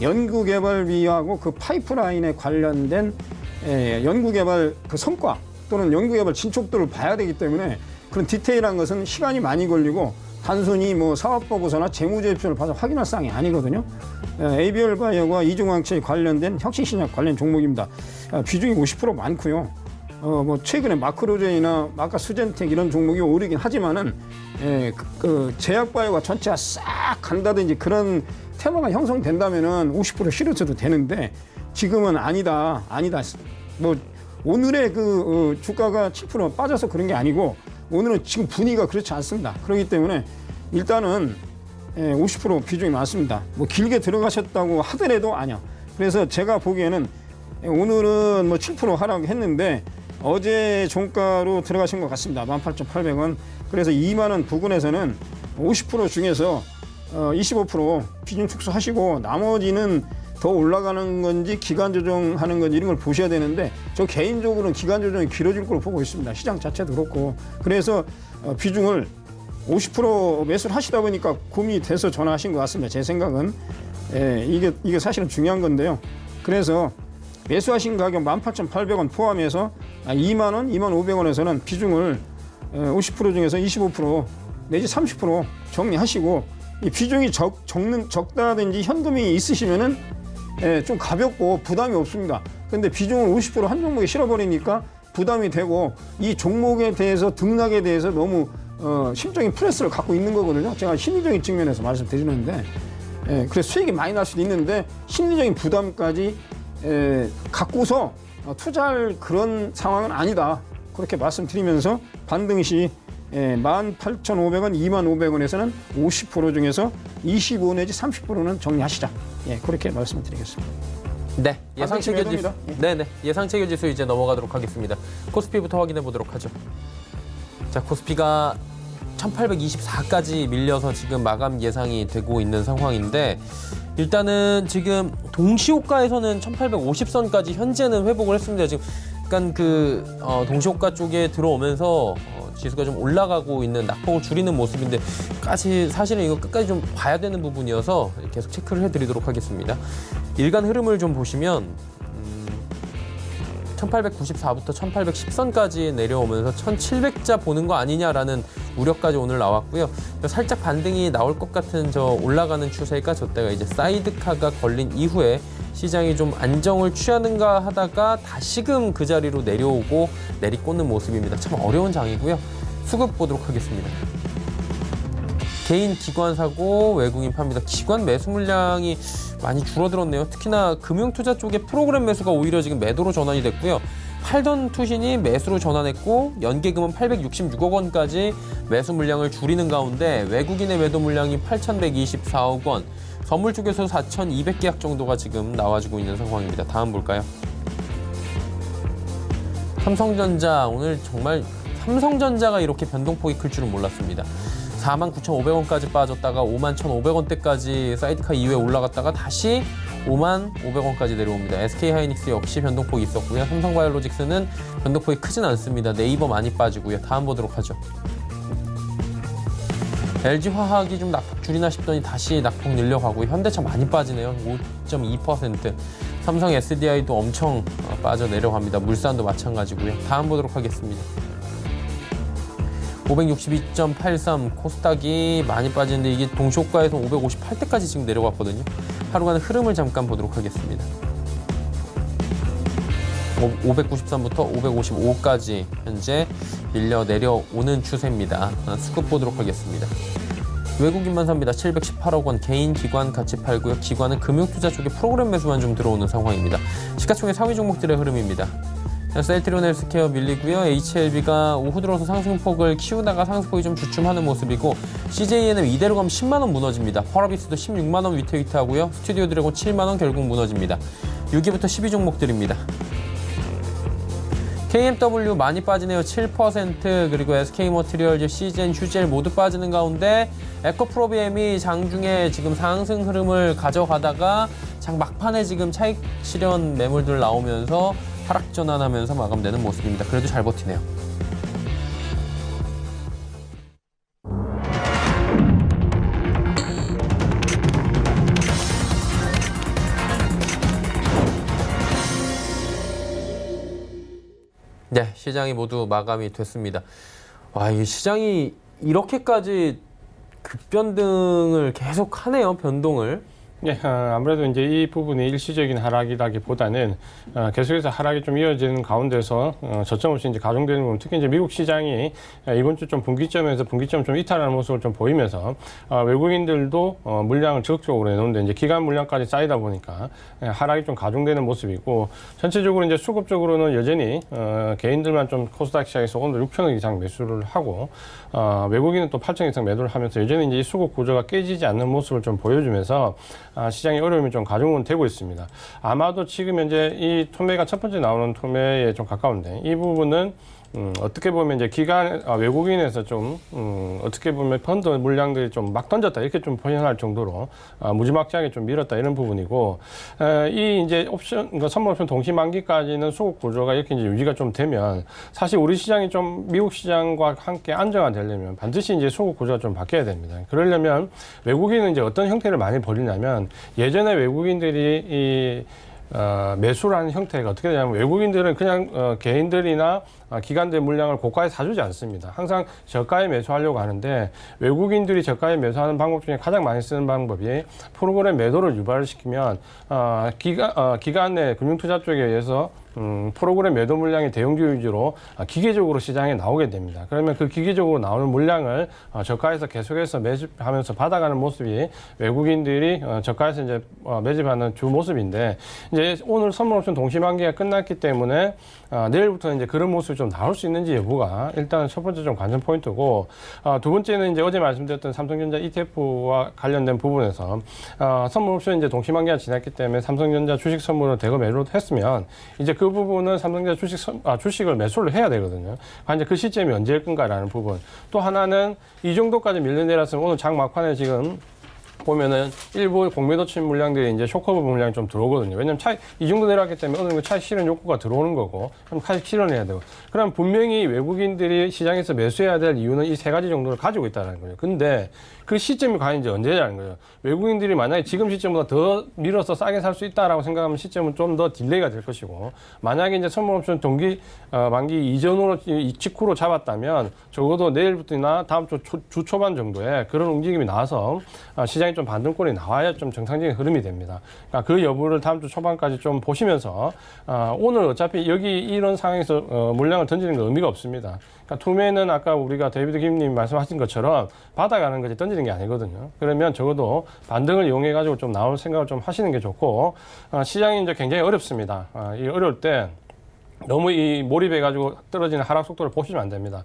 연구개발비하고 그 파이프라인에 관련된 연구개발 그 성과 또는 연구개발 진척도를 봐야 되기 때문에 그런 디테일한 것은 시간이 많이 걸리고 단순히 뭐 사업보고서나 재무제표를 봐서 확인할 사항이 아니거든요. ABL바이오가 이중항체에 관련된 혁신신약 관련 종목입니다. 비중이 50% 많고요. 뭐 최근에 마크로젠이나 마카 수젠텍 이런 종목이 오르긴 하지만은 그 제약바이오가 전체가 싹 간다든지 그런 테마가 형성된다면은 50% 실어줘도 되는데 지금은 아니다. 뭐 오늘의 주가가 7% 빠져서 그런 게 아니고 오늘은 지금 분위기가 그렇지 않습니다. 그렇기 때문에 일단은 50% 비중이 많습니다. 뭐 길게 들어가셨다고 하더라도 아니야. 그래서 제가 보기에는 오늘은 뭐 7% 하락했는데 어제 종가로 들어가신 것 같습니다. 18,800원. 그래서 2만 원 부근에서는 50% 중에서 25% 비중 축소하시고 나머지는 더 올라가는 건지 기간 조정하는 건지 이런 걸 보셔야 되는데 저 개인적으로는 기간 조정이 길어질 걸로 보고 있습니다. 시장 자체도 그렇고. 그래서 비중을 50% 매수를 하시다 보니까 고민이 돼서 전화하신 것 같습니다. 제 생각은. 이게 사실은 중요한 건데요. 그래서 매수하신 가격 18,800원 포함해서 2만 원, 2만 500원에서는 비중을 50% 중에서 25% 내지 30% 정리하시고 이 비중이 적다든지 현금이 있으시면은 좀 가볍고 부담이 없습니다. 근데 비중을 50% 한 종목에 실어버리니까 부담이 되고 이 종목에 대해서 등락에 대해서 너무 심적인 프레스를 갖고 있는 거거든요. 제가 심리적인 측면에서 말씀드리는데 그래서 수익이 많이 날 수도 있는데 심리적인 부담까지 갖고서 투자할 그런 상황은 아니다. 그렇게 말씀드리면서 반등 시 18,500원, 25,500원에서는 50% 중에서 25 내지 30%는 정리하시자. 그렇게 말씀을 드리겠습니다. 네, 예상체결 지수. 네네, 예상체결 지수 이제 넘어가도록 하겠습니다. 코스피부터 확인해 보도록 하죠. 자, 코스피가 1824까지 밀려서 지금 마감 예상이 되고 있는 상황인데 일단은 지금 동시호가에서는 1850선까지 현재는 회복을 했습니다. 지금 약간 동시호가 쪽에 들어오면서 지수가 좀 올라가고 있는 낙폭을 줄이는 모습인데 사실은 이거 끝까지 좀 봐야 되는 부분이어서 계속 체크를 해드리도록 하겠습니다. 일간 흐름을 좀 보시면 1894부터 1810선까지 내려오면서 1700자 보는 거 아니냐라는 우려까지 오늘 나왔고요. 살짝 반등이 나올 것 같은 저 올라가는 추세가 저때가 이제 사이드카가 걸린 이후에 시장이 좀 안정을 취하는가 하다가 다시금 그 자리로 내려오고 내리꽂는 모습입니다. 참 어려운 장이고요. 수급 보도록 하겠습니다. 개인 기관 사고 외국인 팝니다. 기관 매수 물량이 많이 줄어들었네요. 특히나 금융투자 쪽에 프로그램 매수가 오히려 지금 매도로 전환이 됐고요. 팔던 투신이 매수로 전환했고 연계금은 866억 원까지 매수 물량을 줄이는 가운데 외국인의 매도 물량이 8,124억 원, 선물 쪽에서 4,200계약 정도가 지금 나와주고 있는 상황입니다. 다음 볼까요? 삼성전자, 오늘 정말 삼성전자가 이렇게 변동폭이 클 줄은 몰랐습니다. 49,500원까지 빠졌다가 51,500원대까지 사이드카 이후에 올라갔다가 다시 55,500원까지 내려옵니다. SK하이닉스 역시 변동폭이 있었고요. 삼성바이오로직스는 변동폭이 크진 않습니다. 네이버 많이 빠지고요. 다음 보도록 하죠. LG화학이 좀 낙폭 줄이나 싶더니 다시 낙폭 늘려가고 현대차 많이 빠지네요. 5.2%. 삼성 SDI도 엄청 빠져 내려갑니다. 물산도 마찬가지고요. 다음 보도록 하겠습니다. 562.83 코스닥이 많이 빠지는데 이게 동시호가에서 558대까지 지금 내려갔거든요. 하루간의 흐름을 잠깐 보도록 하겠습니다. 593부터 555까지 현재 밀려 내려오는 추세입니다. 수급 보도록 하겠습니다. 외국인만 삽니다. 718억 원 개인 기관 같이 팔고요. 기관은 금융투자 쪽에 프로그램 매수만 좀 들어오는 상황입니다. 시가총액 상위 종목들의 흐름입니다. 셀트리온 헬스케어 밀리고요. HLB가 오후 들어서 상승폭을 키우다가 상승폭이 좀 주춤하는 모습이고 CJNM 이대로 가면 10만 원 무너집니다. 펄어비스도 16만 원 위태위태하고요. 스튜디오 드래곤 7만 원 결국 무너집니다. 6위부터 10위 종목들입니다. KMW 많이 빠지네요. 7%. 그리고 SK머티리얼즈, CGN, 휴젤 모두 빠지는 가운데 에코프로비엠이 장중에 지금 상승 흐름을 가져가다가 장 막판에 지금 차익 실현 매물들 나오면서 하락 전환하면서 마감되는 모습입니다. 그래도 잘 버티네요. 네, 시장이 모두 마감이 됐습니다. 와, 이 시장이 이렇게까지 급변동을 계속 하네요, 변동을. 예, 아무래도 이제 이 부분이 일시적인 하락이라기보다는 계속해서 하락이 좀 이어지는 가운데서 저점 없이 이제 가중되는 부분, 특히 이제 미국 시장이 이번 주 좀 분기점에서 분기점 좀 이탈하는 모습을 좀 보이면서 외국인들도 물량을 적극적으로 내놓는데 이제 기간 물량까지 쌓이다 보니까 하락이 좀 가중되는 모습이고 전체적으로 이제 수급적으로는 여전히 개인들만 좀 코스닥 시장에서 오늘 6천억 이상 매수를 하고 외국인은 또 8천 이상 매도를 하면서 여전히 이제 이 수급 구조가 깨지지 않는 모습을 좀 보여주면서 시장의 어려움이 좀 가중은 되고 있습니다. 아마도 지금 현재 이 토매가 첫 번째 나오는 토매에 좀 가까운데 이 부분은 어떻게 보면 이제 외국인에서 좀 어떻게 보면 펀드 물량들이 좀 막 던졌다 이렇게 좀 표현할 정도로 무지막지하게 좀 밀었다 이런 부분이고 이 이제 그러니까 선물 옵션 동시 만기까지는 수급 구조가 이렇게 이제 유지가 좀 되면 사실 우리 시장이 좀 미국 시장과 함께 안정화되려면 반드시 이제 수급 구조가 좀 바뀌어야 됩니다. 그러려면 외국인은 이제 어떤 형태를 많이 벌이냐면 예전에 외국인들이 매수를 하는 형태가 어떻게 되냐면 외국인들은 그냥 개인들이나 기관들 물량을 고가에 사주지 않습니다. 항상 저가에 매수하려고 하는데 외국인들이 저가에 매수하는 방법 중에 가장 많이 쓰는 방법이 프로그램 매도를 유발을 시키면 기관 내 금융투자 쪽에 의해서 프로그램 매도 물량이 대형주 위주로 기계적으로 시장에 나오게 됩니다. 그러면 그 기계적으로 나오는 물량을 저가에서 계속해서 매집하면서 받아가는 모습이 외국인들이 저가에서 이제 매집하는 주 모습인데 이제 오늘 선물옵션 동시만기가 끝났기 때문에 내일부터 이제 그런 모습이 좀 나올 수 있는지 여부가 일단 첫 번째 좀 관전 포인트고 두 번째는 이제 어제 말씀드렸던 삼성전자 ETF와 관련된 부분에서 선물옵션 이제 동시만기가 지났기 때문에 삼성전자 주식 선물을 대거 매도를 했으면 이제 그 부분은 삼성전자 주식을 매수를 해야 되거든요. 이제 그 시점이 언제일 건가라는 부분. 또 하나는 이 정도까지 밀려내렸으면 오늘 장 막판에 지금 보면은 일부 공매도치 물량들이 이제 쇼커버 물량이 좀 들어오거든요. 왜냐면 이 정도 내려왔기 때문에 어느 정도 차익 실현 욕구가 들어오는 거고, 그럼 차익 실현해야 되고. 그럼 분명히 외국인들이 시장에서 매수해야 될 이유는 이 세 가지 정도를 가지고 있다는 거예요. 근데 그 시점이 과연 이제 언제냐는 거예요. 외국인들이 만약에 지금 시점보다 더 밀어서 싸게 살 수 있다라고 생각하면 시점은 좀 더 딜레이가 될 것이고, 만약에 이제 선물옵션 만기 이전으로 직후로 잡았다면 적어도 내일부터나 다음 주 초반 정도에 그런 움직임이 나와서 시장이 좀 반등권이 나와야 좀 정상적인 흐름이 됩니다. 그러니까 그 여부를 다음 주 초반까지 좀 보시면서 오늘 어차피 여기 이런 상황에서 물량을 던지는 건 의미가 없습니다. 그러니까 투매는 아까 우리가 데이비드 김님 말씀하신 것처럼 받아가는 거지 던지는 게 아니거든요. 그러면 적어도 반등을 이용해 가지고 좀 나올 생각을 좀 하시는 게 좋고, 시장이 이제 굉장히 어렵습니다. 이 어려울 때 너무 이 몰입해가지고 떨어지는 하락 속도를 보시면 안 됩니다.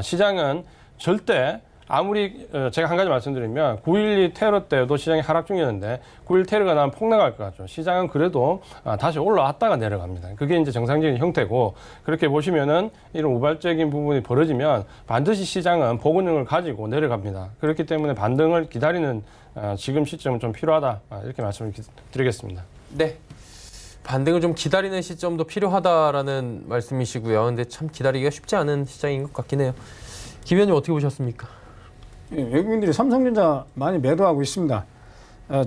시장은 절대 아무리 제가 한 가지 말씀드리면 9.12 테러 때도 시장이 하락 중이었는데 9.1 테러가 나면 폭락할 것 같죠. 시장은 그래도 다시 올라왔다가 내려갑니다. 그게 이제 정상적인 형태고, 그렇게 보시면은 이런 우발적인 부분이 벌어지면 반드시 시장은 보근형을 가지고 내려갑니다. 그렇기 때문에 반등을 기다리는 지금 시점은 좀 필요하다, 이렇게 말씀을 드리겠습니다. 네. 반등을 좀 기다리는 시점도 필요하다라는 말씀이시고요. 근데 참 기다리기가 쉽지 않은 시장인 것 같긴 해요. 김 의원님 어떻게 보셨습니까? 예, 외국인들이 삼성전자 많이 매도하고 있습니다.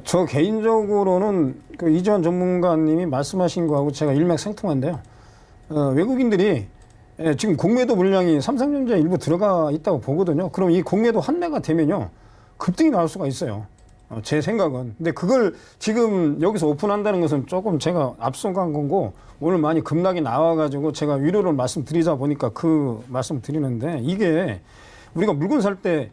저 개인적으로는 그 이주환 전문가님이 말씀하신 거하고 제가 일맥상통한데요. 외국인들이 지금 공매도 물량이 삼성전자에 일부 들어가 있다고 보거든요. 그럼 이 공매도 환매가 되면요, 급등이 나올 수가 있어요. 제 생각은. 근데 그걸 지금 여기서 오픈한다는 것은 조금 제가 앞서간 거고, 오늘 많이 급락이 나와가지고 제가 위로를 말씀드리자 보니까 그 말씀 드리는데, 이게 우리가 물건 살 때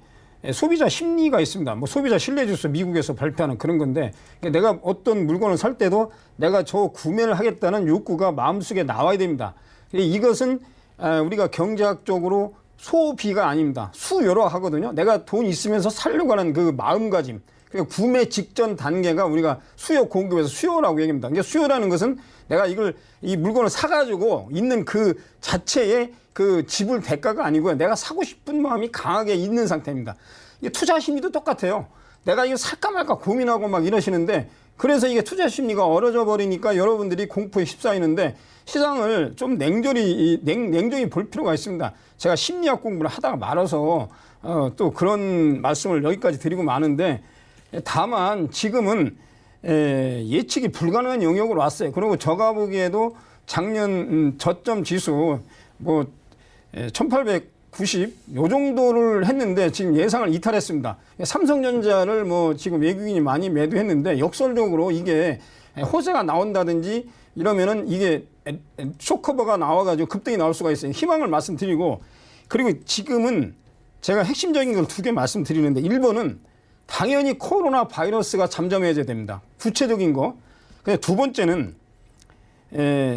소비자 심리가 있습니다. 뭐 소비자 신뢰지수 미국에서 발표하는 그런 건데, 내가 어떤 물건을 살 때도 내가 저 구매를 하겠다는 욕구가 마음속에 나와야 됩니다. 이것은 우리가 경제학적으로 소비가 아닙니다. 수요라 하거든요. 내가 돈 있으면서 살려고 하는 그 마음가짐. 그러니까 구매 직전 단계가 우리가 수요 공급에서 수요라고 얘기합니다. 그러니까 수요라는 것은 내가 이 물건을 사가지고 있는 그 자체의 그 지불 대가가 아니고요. 내가 사고 싶은 마음이 강하게 있는 상태입니다. 이게 투자 심리도 똑같아요. 내가 이거 살까 말까 고민하고 막 이러시는데, 그래서 이게 투자 심리가 얼어져 버리니까 여러분들이 공포에 휩싸이는데, 시장을 좀 냉정히 볼 필요가 있습니다. 제가 심리학 공부를 하다가 말아서 또 그런 말씀을 여기까지 드리고 마는데, 다만 지금은 예측이 불가능한 영역으로 왔어요. 그리고 제가 보기에도 작년 저점 지수 뭐 1890 요 정도를 했는데 지금 예상을 이탈했습니다. 삼성전자를 뭐 지금 외국인이 많이 매도했는데, 역설적으로 이게 호재가 나온다든지 이러면은 이게 쇼커버가 나와가지고 급등이 나올 수가 있어요. 희망을 말씀드리고, 그리고 지금은 제가 핵심적인 걸 두 개 말씀드리는데, 1번은 당연히 코로나 바이러스가 잠잠해져야 됩니다. 구체적인 거. 근데 두 번째는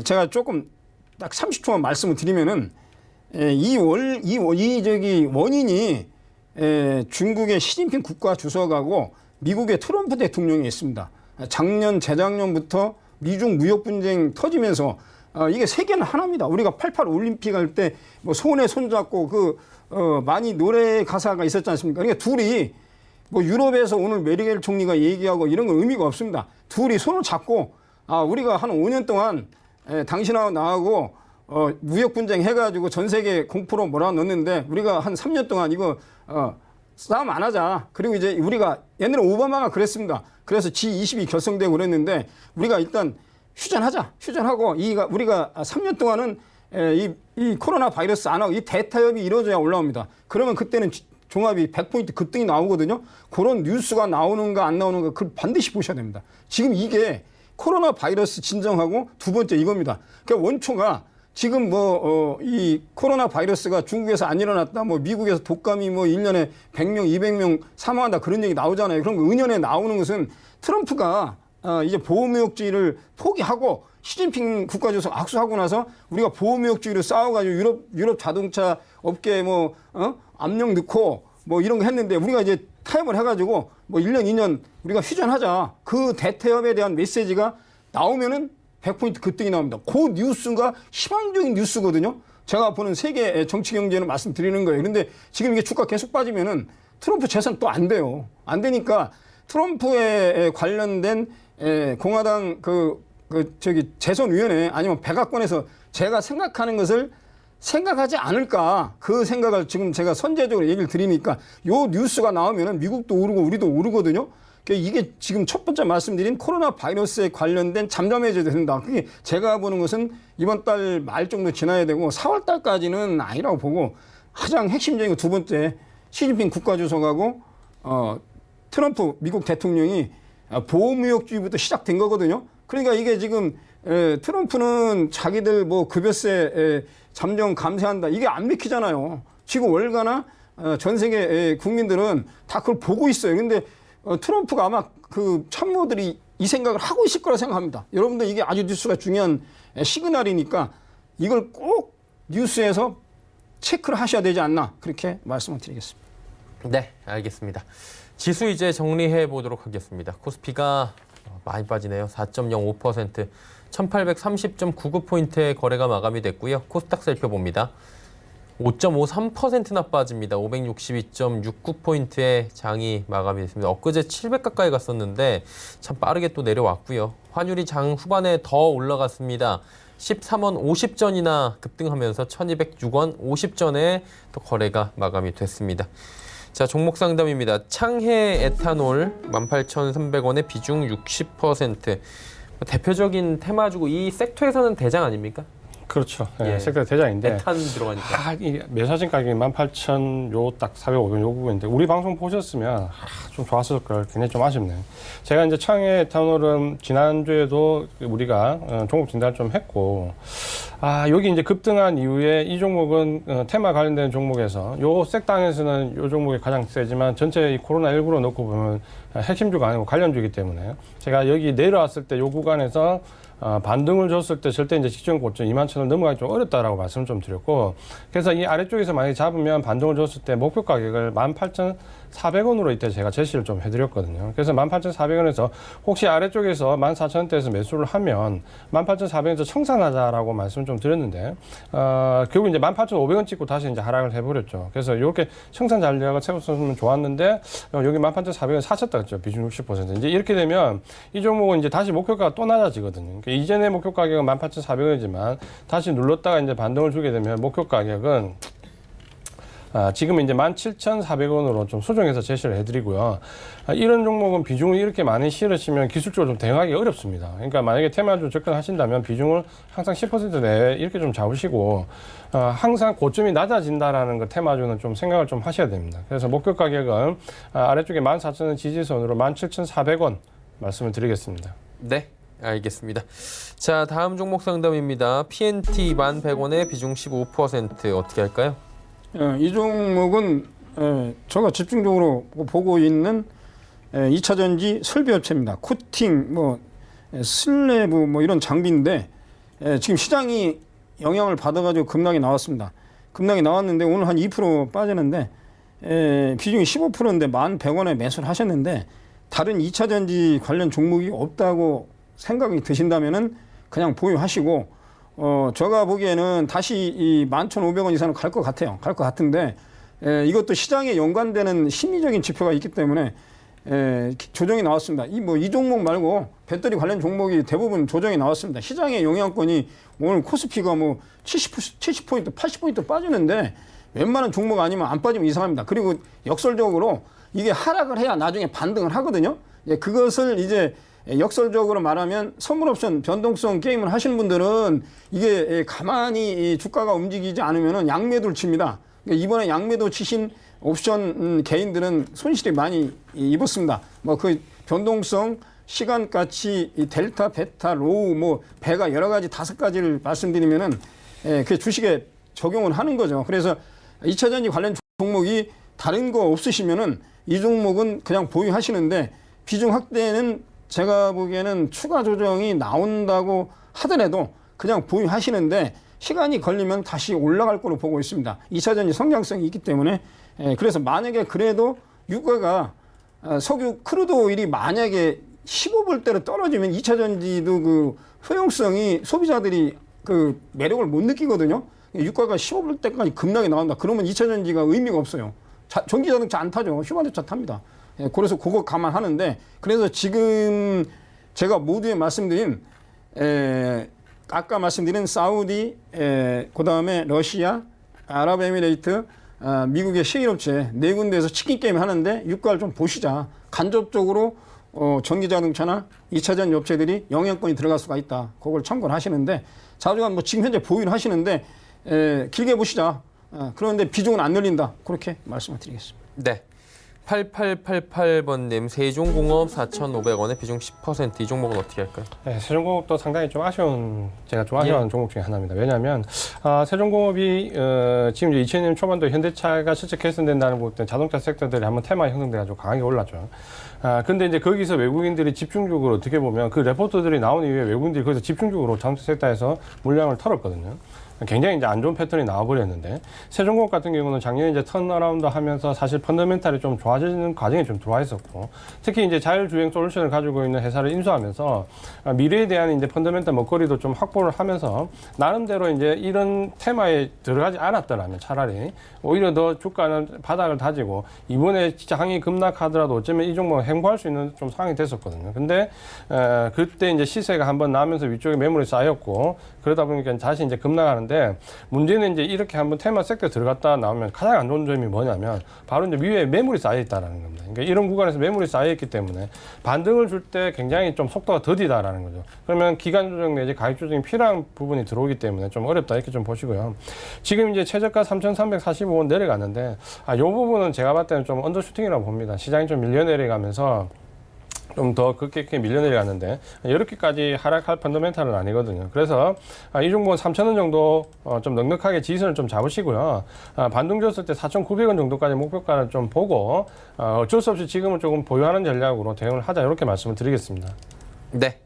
제가 조금 딱 30초만 말씀을 드리면은, 이 원인이 중국의 시진핑 국가 주석하고 미국의 트럼프 대통령이 있습니다. 작년, 재작년부터 미중 무역 분쟁 터지면서 이게 세계는 하나입니다. 우리가 88 올림픽 할 때 뭐 손에 손잡고 많이 노래 가사가 있었지 않습니까? 그러니까 둘이 뭐 유럽에서 오늘 메르켈 총리가 얘기하고 이런 건 의미가 없습니다. 둘이 손을 잡고 우리가 한 5년 동안 당신하고 나하고 무역 분쟁 해가지고 전 세계 공포로 몰아넣는데, 우리가 한 3년 동안 이거 싸움 안 하자. 그리고 이제 우리가 옛날에 오바마가 그랬습니다. 그래서 G20이 결성되고 그랬는데, 우리가 일단 휴전하자. 휴전하고 우리가 3년 동안은 이 코로나 바이러스 안 하고 이 대타협이 이루어져야 올라옵니다. 그러면 그때는 종합이 100포인트 급등이 나오거든요. 그런 뉴스가 나오는가 안 나오는가 그걸 반드시 보셔야 됩니다. 지금 이게 코로나 바이러스 진정하고 두 번째 이겁니다. 그러니까 원초가 지금 이 코로나 바이러스가 중국에서 안 일어났다, 미국에서 독감이 1년에 100명, 200명 사망한다, 그런 얘기 나오잖아요. 그럼 은연에 나오는 것은 트럼프가 이제 보호무역주의를 포기하고 시진핑 국가주석 악수하고 나서 우리가 보호무역주의를 싸워가지고 유럽 자동차 업계에 압력 넣고 이런 거 했는데, 우리가 이제 타협을 해가지고 1년, 2년 우리가 휴전하자. 그 대타협에 대한 메시지가 나오면은 100포인트 급등이 나옵니다. 그 뉴스가 희망적인 뉴스거든요. 제가 보는 세계 정치 경제는 말씀드리는 거예요. 그런데 지금 이게 주가 계속 빠지면은 트럼프 재산 또 안 돼요. 안 되니까 트럼프에 관련된 공화당 재선위원회 아니면 백악관에서 제가 생각하는 것을 생각하지 않을까 그 생각을 지금 제가 선제적으로 얘기를 드리니까 요 뉴스가 나오면은 미국도 오르고 우리도 오르거든요. 이게 지금 첫 번째 말씀드린 코로나 바이러스에 관련된 잠잠해져야 된다. 그게 제가 보는 것은 이번 달 말 정도 지나야 되고 4월 달까지는 아니라고 보고 가장 핵심적인 두 번째 시진핑 국가주석하고 트럼프 미국 대통령이 보호무역주의부터 시작된 거거든요. 그러니까 이게 지금 트럼프는 자기들 뭐 급여세 잠정 감세한다. 이게 안 믿기잖아요. 지금 월가나 전 세계 국민들은 다 그걸 보고 있어요. 근데 트럼프가 아마 그 참모들이 이 생각을 하고 있을 거라 생각합니다. 여러분들 이게 아주 뉴스가 중요한 시그널이니까 이걸 꼭 뉴스에서 체크를 하셔야 되지 않나 그렇게 말씀을 드리겠습니다. 네, 알겠습니다. 지수 이제 정리해 보도록 하겠습니다. 코스피가 많이 빠지네요. 4.05%, 1830.99포인트의 거래가 마감이 됐고요. 코스닥 살펴봅니다. 5.53%나 빠집니다. 562.69포인트의 장이 마감이 됐습니다. 엊그제 700 가까이 갔었는데 참 빠르게 또 내려왔고요. 환율이 장 후반에 더 올라갔습니다. 13원 50전이나 급등하면서 1206원 50전에 또 거래가 마감이 됐습니다. 자, 종목 상담입니다. 창해 에탄올 18,300원의 비중 60%. 대표적인 테마주고 이 섹터에서는 대장 아닙니까? 그렇죠. 예. 섹터 대장인데. 에탄 들어가니까. 이 매사진 가격이 18,000 요 딱 400, 500 요 부분인데 우리 방송 보셨으면 좀 좋았을 걸 굉장히 좀 아쉽네요. 제가 이제 창해 에탄올은 지난주에도 우리가 종목 진단을 좀 했고 여기 이제 급등한 이후에 이 종목은 테마 관련된 종목에서 요 섹당에서는 요 종목이 가장 세지만 전체 이 코로나19로 놓고 보면 핵심주가 아니고 관련주이기 때문에 제가 여기 내려왔을 때 요 구간에서 반등을 줬을 때 절대 이제 직전 고점 21,000원 넘어가기 좀 어렵다라고 말씀을 좀 드렸고 그래서 이 아래쪽에서 만약에 잡으면 반등을 줬을 때 목표 가격을 18,400원으로 이때 제가 제시를 좀 해드렸거든요. 그래서 18,400원에서 혹시 아래쪽에서 14,000원대에서 매수를 하면 18,400원에서 청산하자라고 말씀을 좀 드렸는데 결국 이제 18,500원 찍고 다시 이제 하락을 해버렸죠. 그래서 이렇게 청산 전략을 세웠으면 좋았는데 여기 18,400원 사셨다 그랬죠. 비중 60%. 이제 이렇게 되면 이 종목은 이제 다시 목표가가 또 낮아지거든요. 그러니까 이전의 목표 가격은 18,400원이지만 다시 눌렀다가 이제 반등을 주게 되면 목표 가격은 지금 이제 17,400원으로 좀 수정해서 제시를 해드리고요. 이런 종목은 비중을 이렇게 많이 실으시면 기술적으로 좀 대응하기 어렵습니다. 그러니까 만약에 테마주 접근하신다면 비중을 항상 10% 내에 이렇게 좀 잡으시고 항상 고점이 낮아진다라는 그 테마주는 좀 생각을 좀 하셔야 됩니다. 그래서 목표 가격은 아래쪽에 14,000원 지지선으로 17,400원 말씀을 드리겠습니다. 네. 알겠습니다. 자, 다음 종목 상담입니다. PNT 1,100원의 비중 15% 어떻게 할까요? 이 종목은 제가 집중적으로 보고 있는 2차전지 설비업체입니다. 코팅, 슬래브 이런 장비인데 지금 시장이 영향을 받아가지고 급락이 나왔습니다. 급락이 나왔는데 오늘 한 2% 빠지는데 비중이 15%인데 1,100원에 매수를 하셨는데 다른 2차전지 관련 종목이 없다고 생각이 드신다면은 그냥 보유하시고 제가 보기에는 다시 이 11,500원 이상은 갈 것 같아요. 갈 것 같은데 이것도 시장에 연관되는 심리적인 지표가 있기 때문에 조정이 나왔습니다. 이 종목 말고 배터리 관련 종목이 대부분 조정이 나왔습니다. 시장의 영향권이 오늘 코스피가 70포인트, 80포인트 빠지는데 웬만한 종목 아니면 안 빠지면 이상합니다. 그리고 역설적으로 이게 하락을 해야 나중에 반등을 하거든요. 그것을 이제 역설적으로 말하면 선물옵션 변동성 게임을 하시는 분들은 이게 가만히 주가가 움직이지 않으면 양매도를 칩니다. 이번에 양매도 치신 옵션 개인들은 손실이 많이 입었습니다. 그 변동성, 시간 가치, 델타, 베타, 로우, 배가 여러 가지 5가지를 말씀드리면은 그 주식에 적용을 하는 거죠. 그래서 2차전지 관련 종목이 다른 거 없으시면은 이 종목은 그냥 보유하시는데 비중 확대는 제가 보기에는 추가 조정이 나온다고 하더라도 그냥 보유하시는데 시간이 걸리면 다시 올라갈 거로 보고 있습니다. 2차전지 성장성이 있기 때문에 그래서 만약에 그래도 유가가 석유 크루드 오일이 만약에 15불대로 떨어지면 2차전지도 그 효용성이 소비자들이 그 매력을 못 느끼거든요. 유가가 15불대까지 급락이 나온다. 그러면 2차전지가 의미가 없어요. 전기자동차 안 타죠. 휴대전자 탑니다. 그래서 그거 감안하는데 그래서 지금 제가 모두에 말씀드린 아까 말씀드린 사우디, 그다음에 러시아, 아랍에미레이트, 미국의 셰일업체 네 군데에서 치킨 게임 하는데 유가를 좀 보시자. 간접적으로 전기자동차나 2차전 업체들이 영향권이 들어갈 수가 있다. 그걸 참고를 하시는데 자주간 뭐 지금 현재 보유를 하시는데 길게 보시자. 그런데 비중은 안 늘린다. 그렇게 말씀을 드리겠습니다. 네. 8888번님 세종공업 4,500원에 비중 10%. 이 종목은 어떻게 할까요? 네, 세종공업도 상당히 좀 제가 좀 아쉬운 종목 중에 하나입니다. 왜냐하면 세종공업이 지금 이제 2000년 초반도 현대차가 실적 개선된다는 것 때문에 자동차 섹터들이 한번 테마에 형성돼가지고 강하게 올랐죠. 근데 이제 거기서 외국인들이 집중적으로 어떻게 보면 그 레포트들이 나온 이후에 외국인들이 거기서 집중적으로 자동차 섹터에서 물량을 털었거든요. 굉장히 이제 안 좋은 패턴이 나와버렸는데 세종공업 같은 경우는 작년에 이제 턴어라운드 하면서 사실 펀더멘탈이 좀 좋아지는 과정에 좀 들어와 있었고 특히 이제 자율주행 솔루션을 가지고 있는 회사를 인수하면서 미래에 대한 이제 펀더멘탈 먹거리도 좀 확보를 하면서 나름대로 이제 이런 테마에 들어가지 않았더라면 차라리 오히려 더 주가는 바닥을 다지고 이번에 진짜 항이 급락하더라도 어쩌면 이 종목을 행보할 수 있는 좀 상황이 됐었거든요. 근데 그때 이제 시세가 한번 나면서 위쪽에 매물이 쌓였고 그러다 보니까 다시 이제 급락하는데 문제는 이제 이렇게 한번 테마 섹터 들어갔다 나오면 가장 안 좋은 점이 뭐냐면 바로 이제 위에 매물이 쌓여 있다라는 겁니다. 그러니까 이런 구간에서 매물이 쌓여 있기 때문에 반등을 줄 때 굉장히 좀 속도가 더디다라는 거죠. 그러면 기간 조정 내지 가격 조정이 필요한 부분이 들어오기 때문에 좀 어렵다 이렇게 좀 보시고요. 지금 이제 최저가 3,345원 내려갔는데 이 부분은 제가 봤을 때는 좀 언더슈팅이라고 봅니다. 시장이 좀 밀려 내려가면서 좀 더 급격하게 밀려 내려갔는데 이렇게까지 하락할 펀더멘탈은 아니거든요. 그래서 이 종목은 3,000원 정도 좀 넉넉하게 지지선을 좀 잡으시고요. 반등 줬을 때 4,900원 정도까지 목표가를 좀 보고 어쩔 수 없이 지금은 조금 보유하는 전략으로 대응을 하자 이렇게 말씀을 드리겠습니다. 네.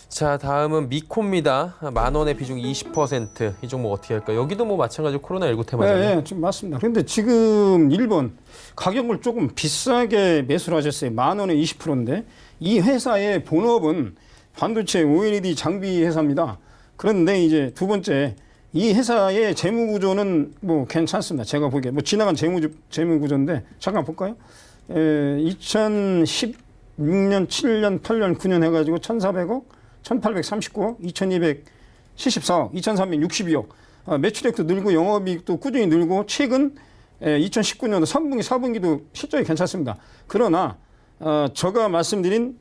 자, 다음은 미코입니다. 10,000원의 비중 20%. 이 종목 어떻게 할까요? 여기도 뭐 마찬가지로 코로나19 테마잖아요. 네, 지금 맞습니다. 그런데 지금 일본 가격을 조금 비싸게 매수를 하셨어요. 10,000원에 20%인데 이 회사의 본업은 반도체 OLED 장비 회사입니다. 그런데 이제 두 번째 이 회사의 재무 구조는 뭐 괜찮습니다. 제가 보기에 뭐 지나간 재무 구조인데 잠깐 볼까요? 2016년, 7년, 8년, 9년 해가지고 1,400억, 1,839억, 2,274억, 2,362억. 매출액도 늘고 영업이익도 꾸준히 늘고 최근 2019년도 3분기, 4분기도 실적이 괜찮습니다. 그러나 제가 말씀드린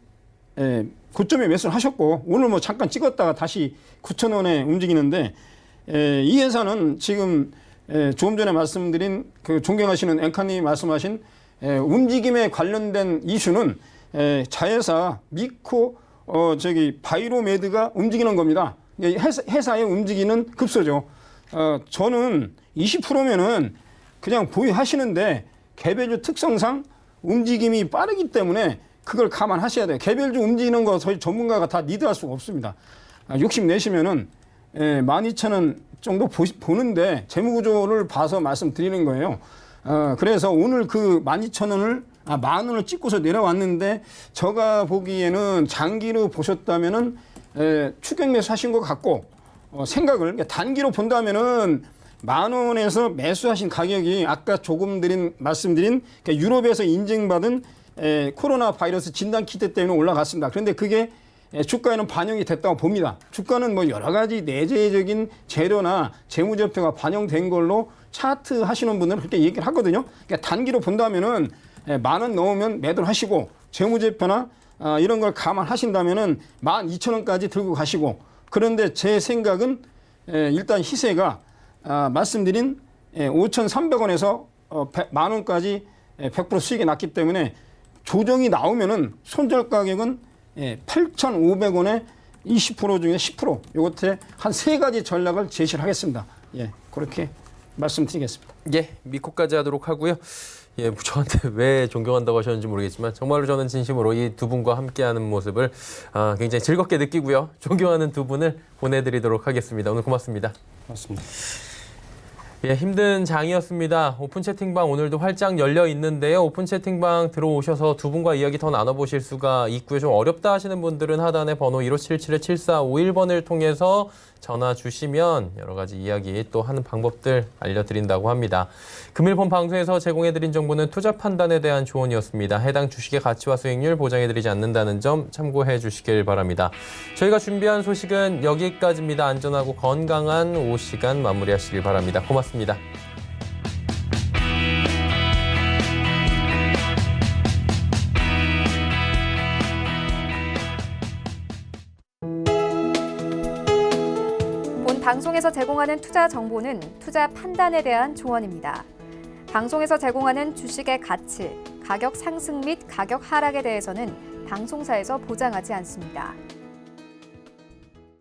고점에 매수를 하셨고 오늘 뭐 잠깐 찍었다가 다시 9,000원에 움직이는데 이 회사는 지금 조금 전에 말씀드린 그 존경하시는 앵커님이 말씀하신 움직임에 관련된 이슈는 자회사 미코 바이로메드가 움직이는 겁니다. 회사의 움직이는 급소죠. 저는 20%면은 그냥 보유하시는데 개별주 특성상 움직임이 빠르기 때문에 그걸 감안하셔야 돼요. 개별주 움직이는 거 저희 전문가가 다 리드할 수가 없습니다. 욕심내시면은 12,000원 정도 보는데 재무구조를 봐서 말씀드리는 거예요. 그래서 오늘 그 12,000원을 10,000원을 찍고서 내려왔는데 제가 보기에는 장기로 보셨다면은 추격 매수 하신 것 같고 생각을 단기로 본다면은 10,000원에서 매수하신 가격이 아까 조금 말씀드린 유럽에서 인증받은 코로나 바이러스 진단 키트 때문에 올라갔습니다. 그런데 그게 주가에는 반영이 됐다고 봅니다. 주가는 뭐 여러 가지 내재적인 재료나 재무제표가 반영된 걸로 차트 하시는 분들은 그렇게 얘기를 하거든요. 그러니까 단기로 본다면은 10,000원 넣으면 매도를 하시고 재무제표나 이런 걸 감안하신다면은 12,000원까지 들고 가시고 그런데 제 생각은 일단 희세가 말씀드린 5,300원에서 10,000원까지 100% 수익이 났기 때문에 조정이 나오면은 손절 가격은 8,500원에 20% 중에 10% 요것에 한 세 가지 전략을 제시를 하겠습니다. 예, 그렇게 말씀드리겠습니다. 예, 미코까지 하도록 하고요. 예, 저한테 왜 존경한다고 하셨는지 모르겠지만 정말로 저는 진심으로 이 두 분과 함께하는 모습을 굉장히 즐겁게 느끼고요. 존경하는 두 분을 보내드리도록 하겠습니다. 오늘 고맙습니다. 맞습니다. 예, 힘든 장이었습니다. 오픈 채팅방 오늘도 활짝 열려 있는데요. 오픈 채팅방 들어오셔서 두 분과 이야기 더 나눠보실 수가 있고요. 좀 어렵다 하시는 분들은 하단에 번호 1577-7451번을 통해서 전화 주시면 여러 가지 이야기 또 하는 방법들 알려드린다고 합니다. 금일 본 방송에서 제공해드린 정보는 투자 판단에 대한 조언이었습니다. 해당 주식의 가치와 수익률 보장해드리지 않는다는 점 참고해 주시길 바랍니다. 저희가 준비한 소식은 여기까지입니다. 안전하고 건강한 오후 시간 마무리하시길 바랍니다. 고맙습니다. 본 방송에서 제공하는 투자 정보는 투자 판단에 대한 조언입니다. 방송에서 제공하는 주식의 가치, 가격 상승 및 가격 하락에 대해서는 방송사에서 보장하지 않습니다.